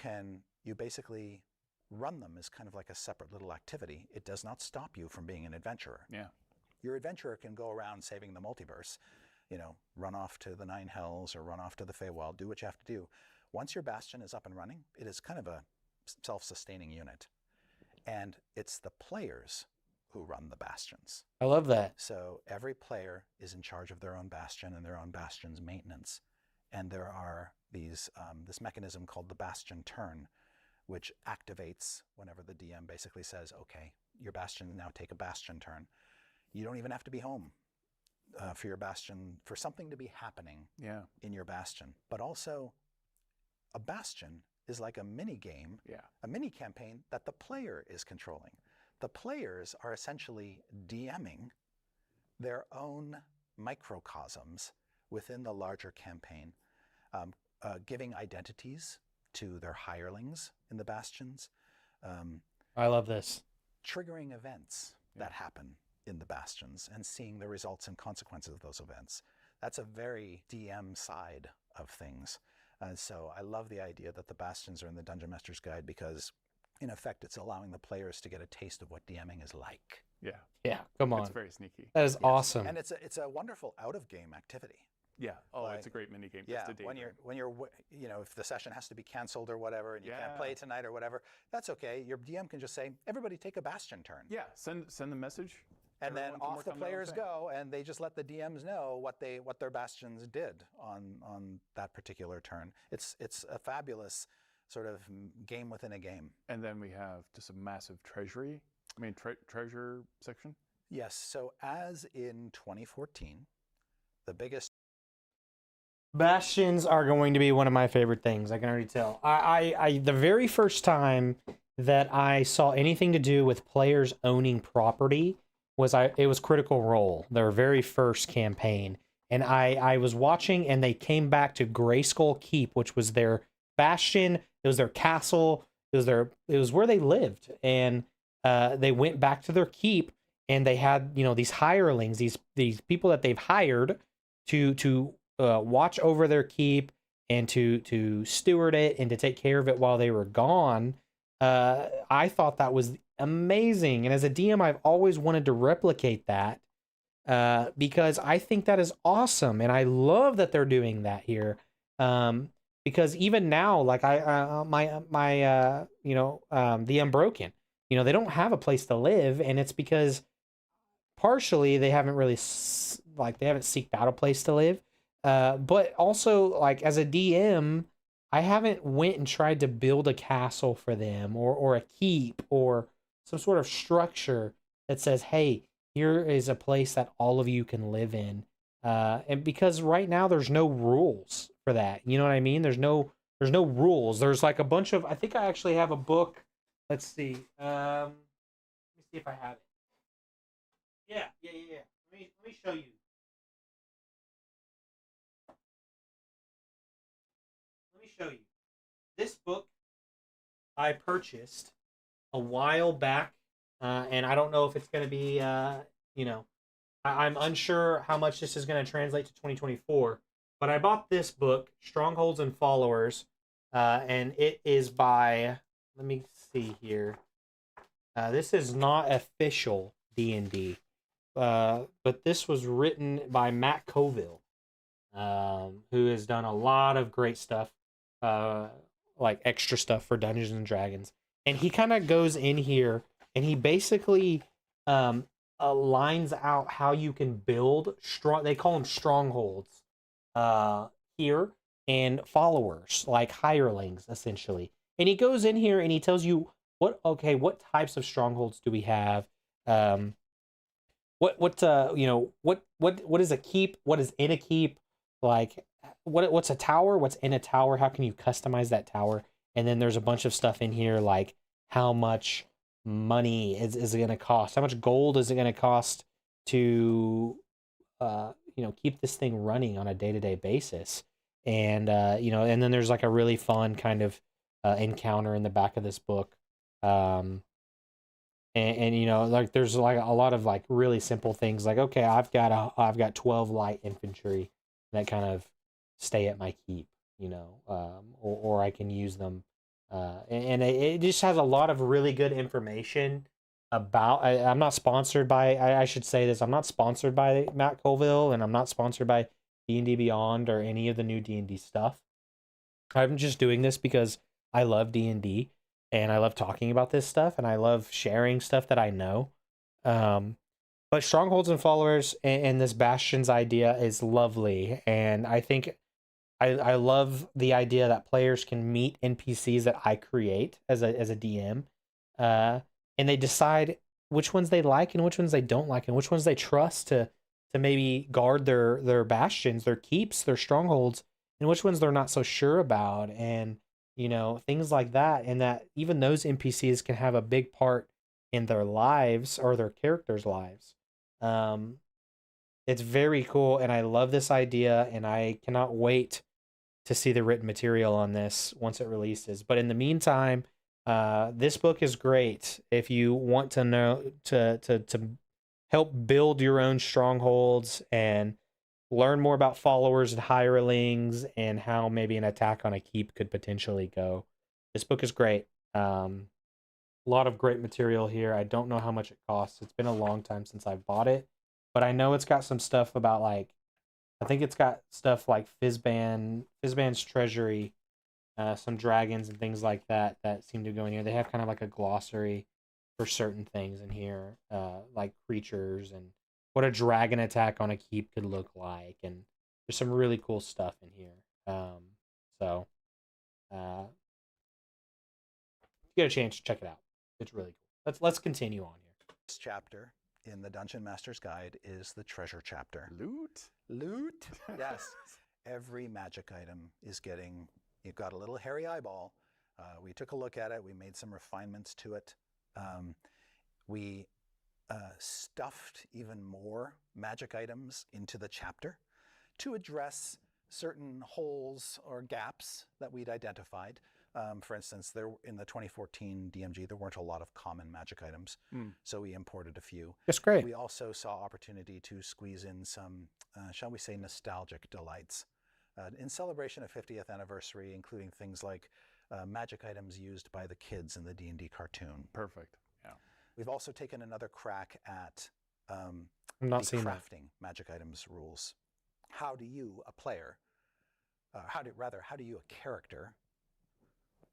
basically run them as kind of like a separate little activity. It does not stop you from being an adventurer. Yeah. Your adventurer can go around saving the multiverse, run off to the Nine Hells or run off to the Feywild, do what you have to do. Once your bastion is up and running, it is kind of a self-sustaining unit. And it's the players who run the bastions. I love that. So every player is in charge of their own bastion and their own bastion's maintenance. And there are this mechanism called the bastion turn, which activates whenever the DM basically says, okay, your bastion now take a bastion turn. You don't even have to be home for your bastion, for something to be happening in your bastion. But also, a bastion is like a mini game, a mini campaign that the player is controlling. The players are essentially DMing their own microcosms within the larger campaign, giving identities to their hirelings in the bastions. I love this. Triggering events that happen in the bastions and seeing the results and consequences of those events. That's a very DM side of things. So I love the idea that the bastions are in the Dungeon Master's Guide because, in effect, it's allowing the players to get a taste of what DMing is like. Yeah. Yeah, come on. It's very sneaky. That is awesome. And it's a wonderful out-of-game activity. Yeah. Oh, it's a great mini game. Yeah, just to when you're if the session has to be canceled or whatever, and you can't play tonight or whatever, that's okay. Your DM can just say, "Everybody take a bastion turn." Yeah. Send the message. And then Everyone can off work the on their own players thing. go, and they just let the DMs know what their bastions did on that particular turn. It's a fabulous sort of game within a game. And then we have just a massive treasury. I mean, treasure section. Yes. So as in 2014, the biggest Bastions are going to be one of my favorite things. I can already tell. I the very first time that I saw anything to do with players owning property it was Critical Role, their very first campaign. And I was watching, and they came back to Grayskull Keep, which was their bastion. It was their castle. It was where they lived. And they went back to their keep, and they had, these hirelings, these people that they've hired to watch over their keep and to steward it and to take care of it while they were gone. I thought that was amazing. And as a DM, I've always wanted to replicate that because I think that is awesome. And I love that they're doing that here. Because even now, like the Unbroken, they don't have a place to live. And it's because partially they haven't really they haven't seeked out a place to live. But also, like, as a DM, I haven't went and tried to build a castle for them or a keep or some sort of structure that says, hey, here is a place that all of you can live in. And because right now there's no rules for that. You know what I mean? There's no rules. There's like a bunch of, I think I actually have a book. Let's see. Let me see if I have it. Yeah. Let me show you. Let me show you. This book I purchased a while back, and I don't know if it's going to be, you know, I'm unsure how much this is going to translate to 2024. But I bought this book, Strongholds and Followers, and it is by. Let me see here. This is not official D&D, but this was written by Matt Colville, who has done a lot of great stuff, like extra stuff for Dungeons and Dragons. And he kind of goes in here and he basically lines out how you can build strong. They call them strongholds here, and followers like hirelings essentially. And he goes in here and he tells you what types of strongholds do we have. What is a keep? What is in a keep? Like what's a tower? What's in a tower? How can you customize that tower? And then there's a bunch of stuff in here like how much money is it going to cost? How much gold is it going to cost to keep this thing running on a day-to-day basis? And and then there's like a really fun kind of encounter in the back of this book. And like there's like a lot of like really simple things like, okay, I've got 12 light infantry that kind of stay at my keep, or I can use them, and it just has a lot of really good information about. I'm not sponsored by. I should say this. I'm not sponsored by Matt Colville, and I'm not sponsored by D&D Beyond or any of the new D&D stuff. I'm just doing this because I love D&D and I love talking about this stuff and I love sharing stuff that I know. But Strongholds and Followers and this Bastion's idea is lovely, and I think I love the idea that players can meet NPCs that I create as a DM, and they decide which ones they like and which ones they don't like and which ones they trust to maybe guard their bastions, their keeps, their strongholds, and which ones they're not so sure about, and things like that. And that even those NPCs can have a big part in their lives or their characters' lives. It's very cool, and I love this idea, and I cannot wait to see the written material on this once it releases. But in the meantime, this book is great if you want to know to help build your own strongholds and learn more about followers and hirelings and how maybe an attack on a keep could potentially go. This book is great. A lot of great material here. I don't know how much it costs. It's been a long time since I've bought it, but I know it's got some stuff about like, I think it's got stuff like Fizban's Treasury, some dragons and things like that seem to go in here. They have kind of like a glossary for certain things in here, like creatures and what a dragon attack on a keep could look like, and there's some really cool stuff in here. So if you get a chance, check it out. It's really cool. Let's continue on here. This chapter in the Dungeon Master's Guide is the treasure chapter. Loot? Loot? Yes. Every magic item is getting, you've got a little hairy eyeball. We took a look at it. We made some refinements to it. We stuffed even more magic items into the chapter to address certain holes or gaps that we'd identified. For instance, there in the 2014 DMG, there weren't a lot of common magic items, so we imported a few. That's great. We also saw opportunity to squeeze in some, shall we say, nostalgic delights. In celebration of 50th anniversary, including things like magic items used by the kids in the D&D cartoon. Perfect. Yeah. We've also taken another crack at I'm not the seeing that. crafting magic items rules. How do you, a player, how do you, a character,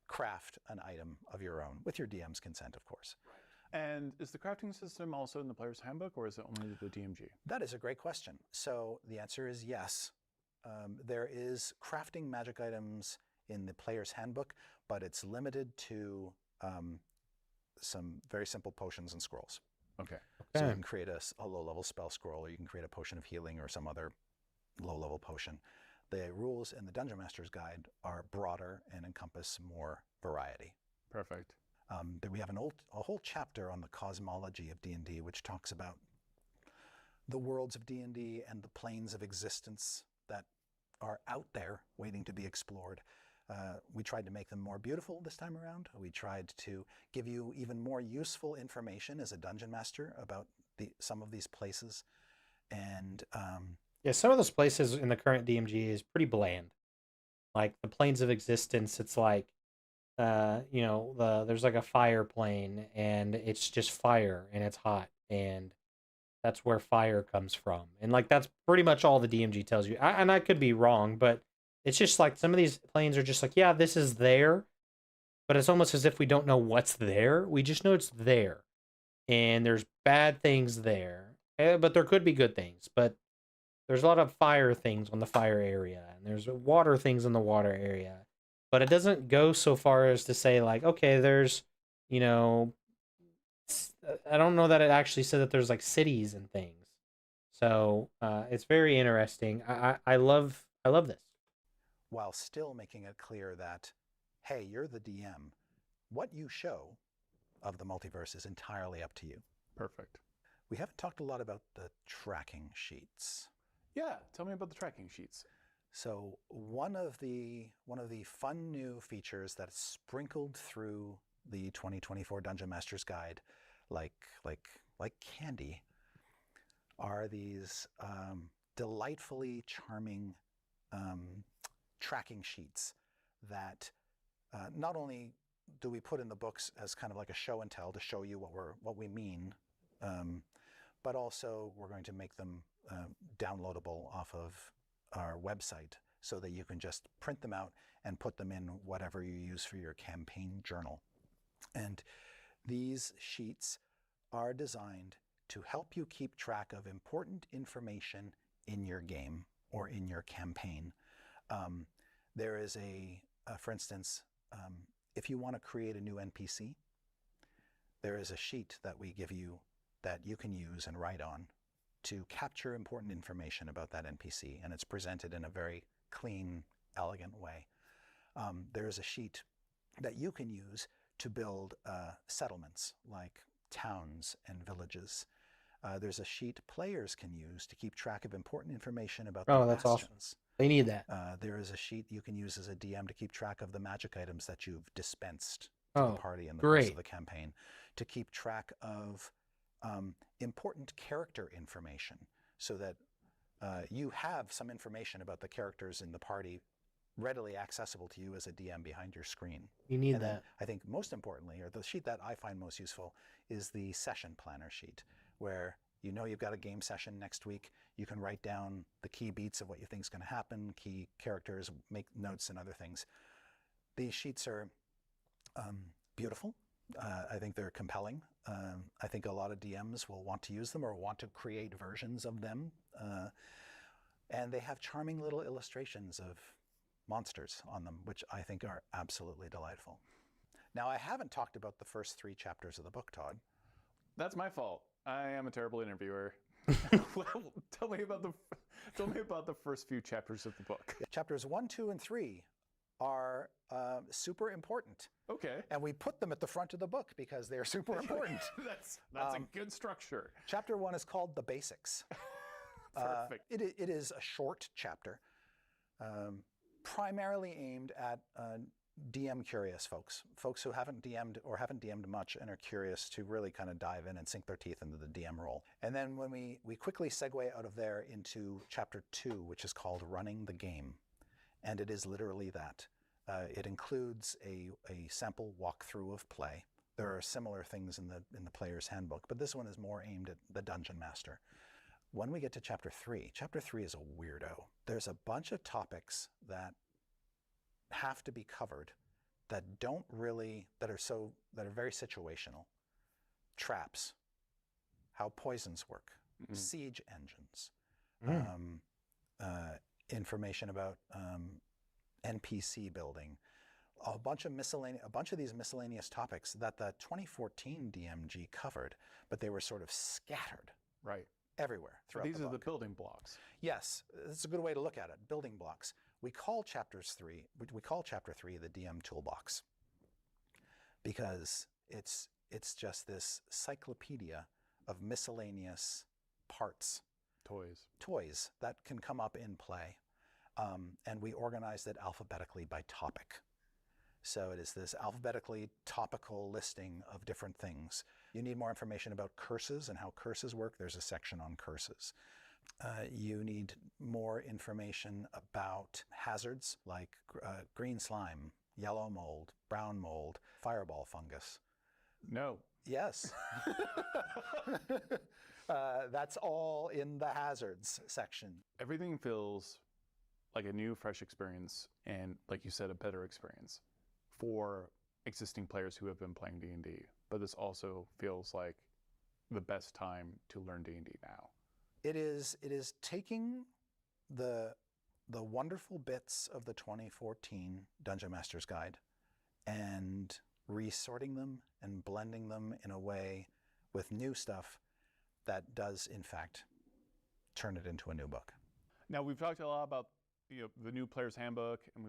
craft an item of your own with your DM's consent, of course? And is the crafting system also in the player's handbook, or is it only the DMG? That is a great question. So the answer is yes. There is crafting magic items in the player's handbook, but it's limited to some very simple potions and scrolls. Okay. So you Okay. can create a low-level spell scroll, or you can create a potion of healing or some other low-level potion. The rules in the Dungeon Master's Guide are broader and encompass more variety. Perfect. We have a whole chapter on the cosmology of D&D, which talks about the worlds of D&D and the planes of existence that are out there waiting to be explored. We tried to make them more beautiful this time around. We tried to give you even more useful information as a dungeon master about some of these places. And Yeah, some of those places in the current DMG is pretty bland. Like the planes of existence, it's like, there's like a fire plane, and it's just fire, and it's hot, and that's where fire comes from, and like that's pretty much all the DMG tells you. And I could be wrong, but it's just like some of these planes are just like, yeah, this is there, but it's almost as if we don't know what's there. We just know it's there, and there's bad things there, but there could be good things. But there's a lot of fire things on the fire area, and there's water things in the water area. But it doesn't go so far as to say, like, okay, there's, you know, I don't know that it actually said that there's like cities and things. So it's very interesting. I love this. while still making it clear that, hey, you're the DM. What you show of the multiverse is entirely up to you. Perfect. We haven't talked a lot about the tracking sheets. Yeah, tell me about the tracking sheets. So one of the fun new features that's sprinkled through the 2024 Dungeon Master's Guide, like candy, are these delightfully charming tracking sheets that not only do we put in the books as kind of like a show and tell to show you what we mean, but also we're going to make them downloadable off of our website so that you can just print them out and put them in whatever you use for your campaign journal. And these sheets are designed to help you keep track of important information in your game or in your campaign. There is for instance, if you want to create a new NPC, there is a sheet that we give you that you can use and write on to capture important information about that NPC, and it's presented in a very clean, elegant way. There is a sheet that you can use to build settlements like towns and villages. There's a sheet players can use to keep track of important information about their That's awesome. bastions. They need that. There is a sheet you can use as a DM to keep track of the magic items that you've dispensed to the party in the course of the campaign, to keep track of important character information, so that you have some information about the characters in the party readily accessible to you as a DM behind your screen. You need And then that. I think most importantly, or the sheet that I find most useful, is the session planner sheet, where you know you've got a game session next week. You can write down the key beats of what you think is going to happen, key characters, make notes and other things. These sheets are beautiful. I think they're compelling. I think a lot of DMs will want to use them or want to create versions of them. And they have charming little illustrations of monsters on them, which I think are absolutely delightful. Now, I haven't talked about the first 3 chapters of the book, Todd. That's my fault. I am a terrible interviewer. Well, tell me about the first few chapters of the book. Chapters 1, 2, and 3 are super important. Okay. And we put them at the front of the book because they're super important. That's a good structure. Chapter 1 is called The Basics. Perfect. It is a short chapter, primarily aimed at DM curious folks who haven't DM'd or haven't DM'd much and are curious to really kind of dive in and sink their teeth into the DM role. And then when we quickly segue out of there into chapter 2, which is called Running the Game. And it is literally that. It includes a sample walkthrough of play. There are similar things in the player's handbook, but this one is more aimed at the dungeon master. When we get to chapter 3 is a weirdo. There's a bunch of topics that have to be covered that are very situational. Traps, how poisons work, siege engines, information about NPC building, a bunch of these miscellaneous topics that the 2014 DMG covered, but they were sort of scattered Right. everywhere So throughout these the are the book. building blocks. Yes, that's a good way to look at it. Building blocks. We call chapter 3 the DM toolbox because it's just this cyclopedia of miscellaneous parts, toys that can come up in play. And we organized it alphabetically by topic. So it is this alphabetically topical listing of different things. You need more information about curses and how curses work. There's a section on curses. You need more information about hazards like green slime, yellow mold, brown mold, fireball fungus. No. Yes. That's all in the hazards section. Everything feels like a new, fresh experience, and like you said, a better experience for existing players who have been playing D&D. But this also feels like the best time to learn D&D now. It is taking the wonderful bits of the 2014 Dungeon Master's Guide and resorting them and blending them in a way with new stuff that does, in fact, turn it into a new book. Now, we've talked a lot about the new Player's Handbook, and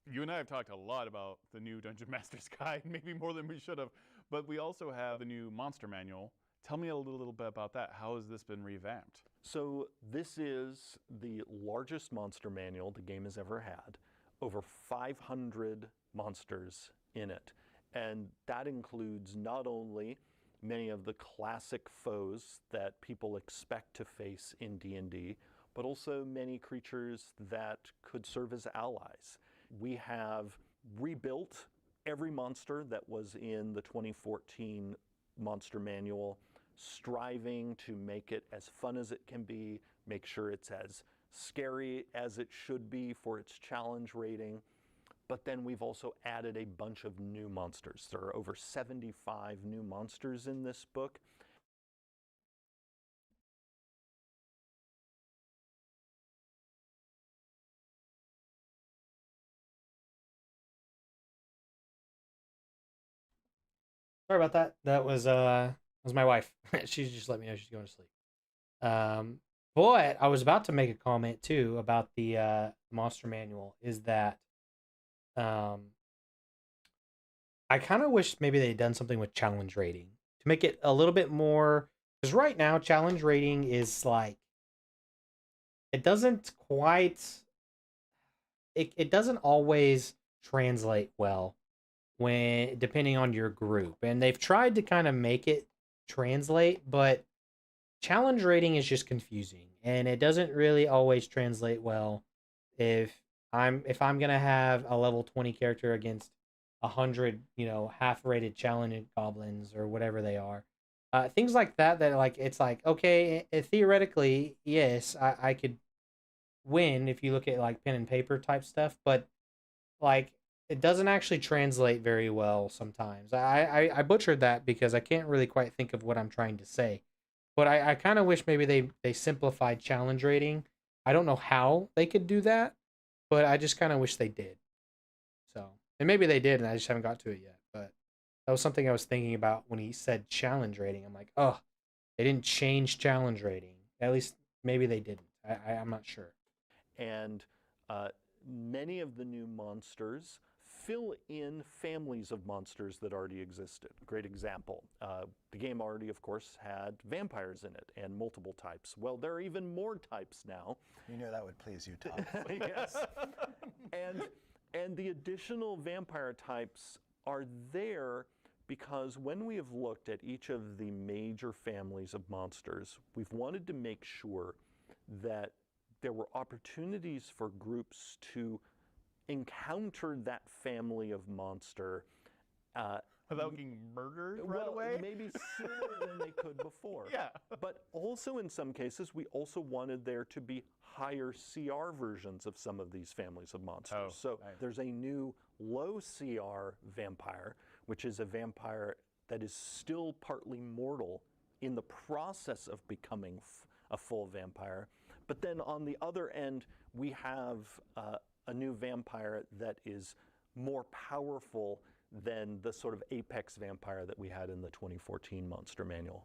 you and I have talked a lot about the new Dungeon Master's Guide, maybe more than we should have, but we also have the new Monster Manual. Tell me a little bit about that. How has this been revamped? So this is the largest monster manual the game has ever had. Over 500 monsters in it. And that includes not only many of the classic foes that people expect to face in D&D, but also many creatures that could serve as allies. We have rebuilt every monster that was in the 2014 Monster Manual, striving to make it as fun as it can be, make sure it's as scary as it should be for its challenge rating. But then we've also added a bunch of new monsters. There are over 75 new monsters in this book. Sorry about that. That was my wife. She just let me know she's going to sleep. But I was about to make a comment too about the monster manual. Is that I kind of wish maybe they'd done something with challenge rating to make it a little bit more. Because right now, challenge rating is like it doesn't quite. It doesn't always translate well when depending on your group, and they've tried to kind of make it translate, but challenge rating is just confusing, and it doesn't really always translate well if I'm gonna have a level 20 character against 100 half rated challenge goblins or whatever they are, things like that like it's like okay, theoretically yes, I could win if you look at like pen and paper type stuff, but like it doesn't actually translate very well sometimes. I butchered that because I can't really quite think of what I'm trying to say. But I kind of wish maybe they simplified challenge rating. I don't know how they could do that, but I just kind of wish they did. So, and maybe they did, and I just haven't got to it yet. But that was something I was thinking about when he said challenge rating. I'm like, oh, they didn't change challenge rating. At least maybe they didn't. I'm not sure. And many of the new monsters fill in families of monsters that already existed. Great example. The game already, of course, had vampires in it and multiple types. Well, there are even more types now. You knew that would please you, Tom. Yes. And the additional vampire types are there because when we have looked at each of the major families of monsters, we've wanted to make sure that there were opportunities for groups to encounter that family of monster without getting murdered right away? Maybe sooner than they could before. Yeah. But also in some cases, we also wanted there to be higher CR versions of some of these families of monsters. Oh, so nice. there's a new low CR vampire, which is a vampire that is still partly mortal in the process of becoming a full vampire. But then on the other end, we have a new vampire that is more powerful than the sort of apex vampire that we had in the 2014 Monster Manual.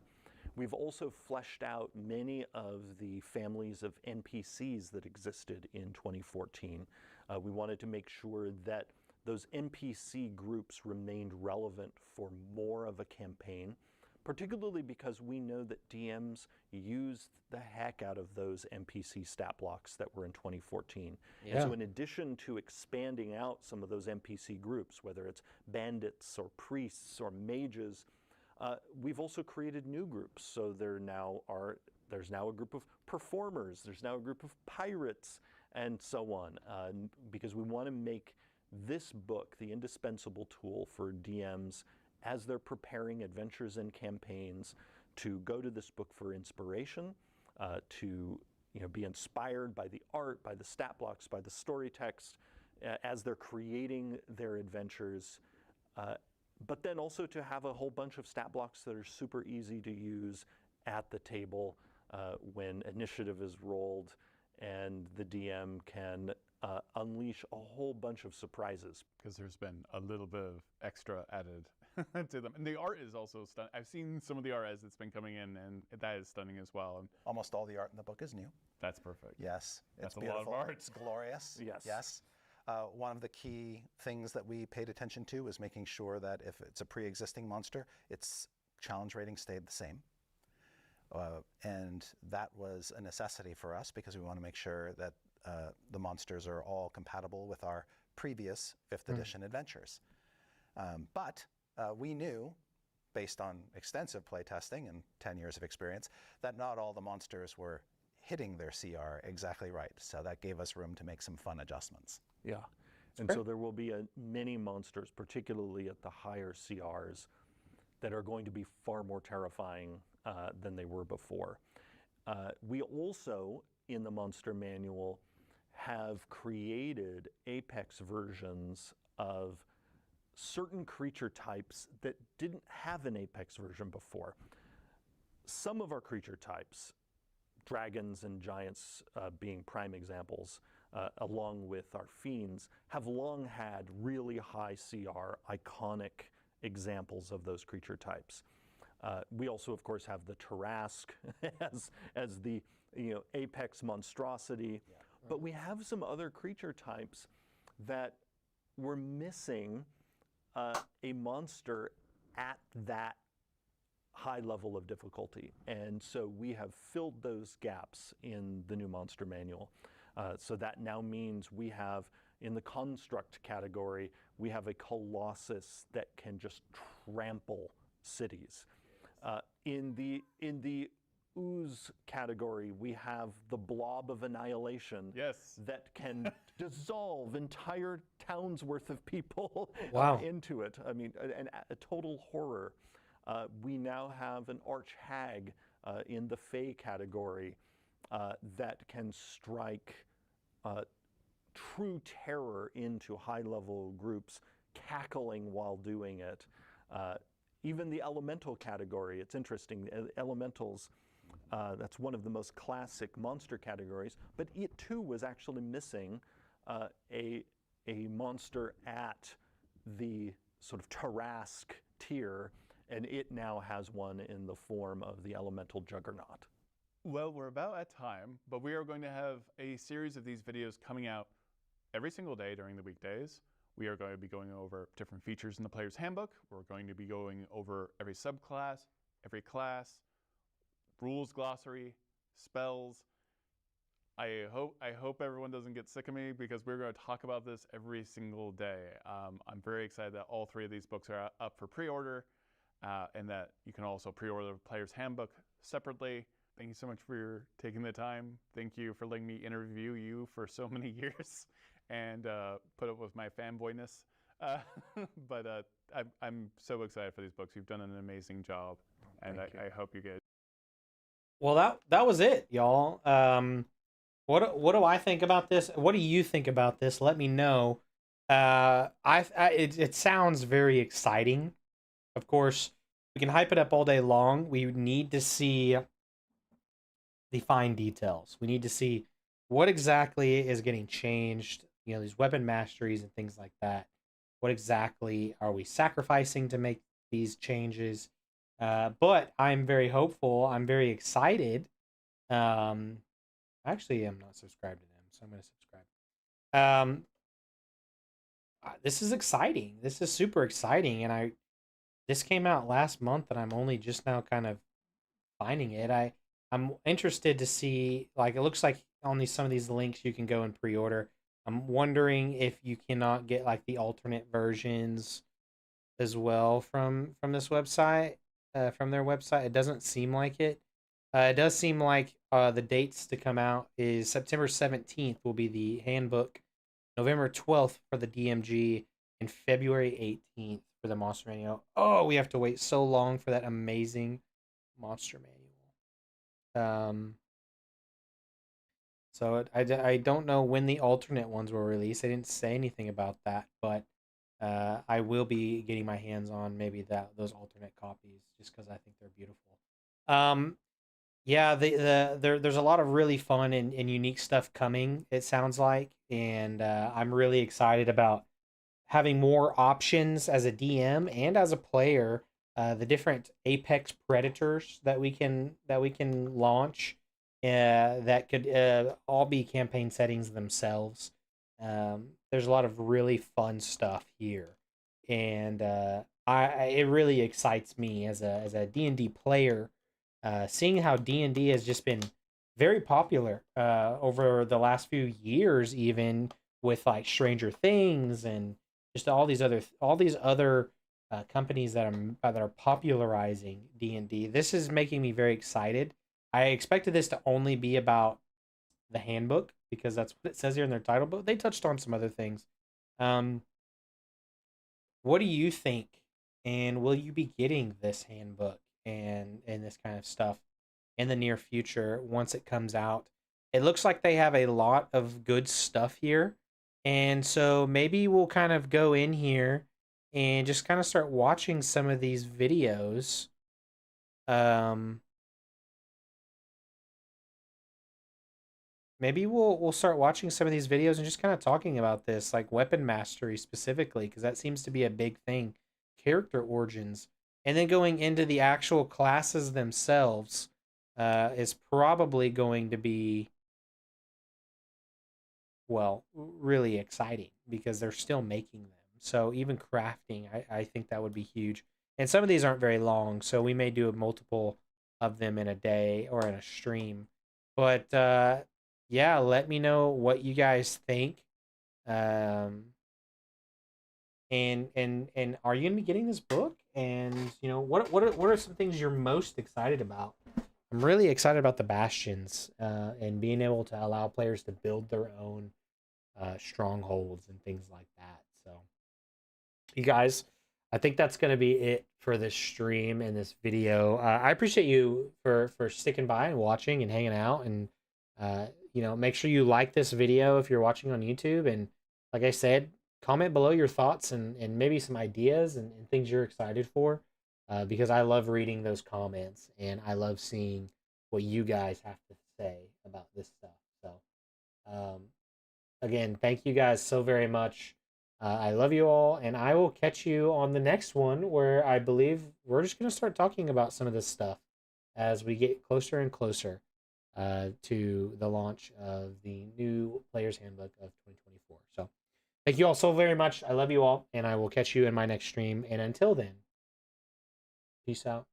We've also fleshed out many of the families of NPCs that existed in 2014. We wanted to make sure that those NPC groups remained relevant for more of a campaign, particularly because we know that DMs used the heck out of those NPC stat blocks that were in 2014. Yeah. And so in addition to expanding out some of those NPC groups, whether it's bandits or priests or mages, we've also created new groups. So there's now a group of performers, there's now a group of pirates, and so on, because we want to make this book the indispensable tool for DMs as they're preparing adventures and campaigns, to go to this book for inspiration, to be inspired by the art, by the stat blocks, by the story text, as they're creating their adventures, but then also to have a whole bunch of stat blocks that are super easy to use at the table when initiative is rolled, and the DM can unleash a whole bunch of surprises. Because there's been a little bit of extra added to them. And the art is also stunning. I've seen some of the art as it's been coming in, and that is stunning as well. And Almost all the art in the book is new. that's perfect. Yes, That's it's a lot of beautiful. art. It's glorious. Yes. Yes. One of the key things that we paid attention to was making sure that if it's a pre-existing monster, its challenge rating stayed the same. And that was a necessity for us because we want to make sure that the monsters are all compatible with our previous 5th edition adventures. But we knew, based on extensive playtesting and 10 years of experience, that not all the monsters were hitting their CR exactly right. So that gave us room to make some fun adjustments. Yeah. And so there will be many monsters, particularly at the higher CRs, that are going to be far more terrifying than they were before. We also, in the Monster Manual, have created Apex versions of certain creature types that didn't have an Apex version before. Some of our creature types, dragons and giants being prime examples, along with our fiends, have long had really high CR, iconic examples of those creature types. We also, of course, have the Tarrasque as the apex monstrosity, but we have some other creature types that were missing a monster at that high level of difficulty, and so we have filled those gaps in the new Monster Manual. So that now means we have, in the construct category, we have a colossus that can just trample cities. In the ooze category, we have the blob of annihilation that can dissolve entire towns worth of people into it. I mean, a total horror. We now have an arch hag in the Fey category that can strike true terror into high-level groups, cackling while doing it. Even the elemental category, it's interesting. Elementals, that's one of the most classic monster categories, but it too was actually missing a monster at the sort of Tarrasque tier, and it now has one in the form of the elemental juggernaut. Well, we're about at time, but we are going to have a series of these videos coming out every single day during the weekdays. We are going to be going over different features in the player's handbook. We're going to be going over every subclass, every class, rules glossary, spells. I hope everyone doesn't get sick of me because we're going to talk about this every single day. I'm very excited that all 3 of these books are up for pre-order, and that you can also pre-order the player's handbook separately. Thank you so much for taking the time. Thank you for letting me interview you for so many years and put up with my fanboyness. But I'm so excited for these books. You've done an amazing job, and I hope you guys. Well, that was it, y'all. What do I think about this? What do you think about this? Let me know. It sounds very exciting. Of course, we can hype it up all day long. We need to see the fine details. We need to see what exactly is getting changed. these weapon masteries and things like that. What exactly are we sacrificing to make these changes? But I'm very hopeful. I'm very excited. Actually, I'm not subscribed to them, so I'm going to subscribe. This is exciting. This is super exciting, and this came out last month, and I'm only just now kind of finding it. I'm interested to see, like, it looks like on some of these links you can go and pre-order. I'm wondering if you cannot get like the alternate versions as well from this website, from their website. It doesn't seem like it. It does seem like the dates to come out is September 17th will be the handbook, November 12th for the DMG, and February 18th for the Monster Manual. Oh, we have to wait so long for that amazing Monster Manual. So I don't know when the alternate ones will release. They didn't say anything about that, but I will be getting my hands on maybe those alternate copies just because I think they're beautiful. Yeah, there's a lot of really fun and unique stuff coming, it sounds like, and I'm really excited about having more options as a DM and as a player. The different apex predators that we can launch, that could all be campaign settings themselves. There's a lot of really fun stuff here, and it really excites me as a D&D player, seeing how D&D has just been very popular over the last few years, even with like Stranger Things and just all these other companies that are popularizing D&D. This is making me very excited. I expected this to only be about the handbook because that's what it says here in their title, but they touched on some other things. What do you think? And will you be getting this handbook and this kind of stuff in the near future once it comes out? It looks like they have a lot of good stuff here. And so maybe we'll kind of go in here and just kind of start watching some of these videos. Maybe we'll start watching some of these videos and just kind of talking about this, like weapon mastery specifically, because that seems to be a big thing. Character origins, and then going into the actual classes themselves is probably going to be, well, really exciting because they're still making them. So even crafting, I think that would be huge. And some of these aren't very long, so we may do a multiple of them in a day or in a stream. But yeah, let me know what you guys think. And are you gonna be getting this book? And what are some things you're most excited about? I'm really excited about the bastions and being able to allow players to build their own strongholds and things like that. So, you guys, I think that's gonna be it for this stream and this video. I appreciate you for sticking by and watching and hanging out, and make sure you like this video if you're watching on YouTube. And like I said, comment below your thoughts and maybe some ideas and things you're excited for, because I love reading those comments and I love seeing what you guys have to say about this stuff. So, again, thank you guys so very much. I love you all, and I will catch you on the next one where I believe we're just going to start talking about some of this stuff as we get closer and closer to the launch of the new Player's Handbook of 2024. So thank you all so very much. I love you all, and I will catch you in my next stream. And until then, peace out.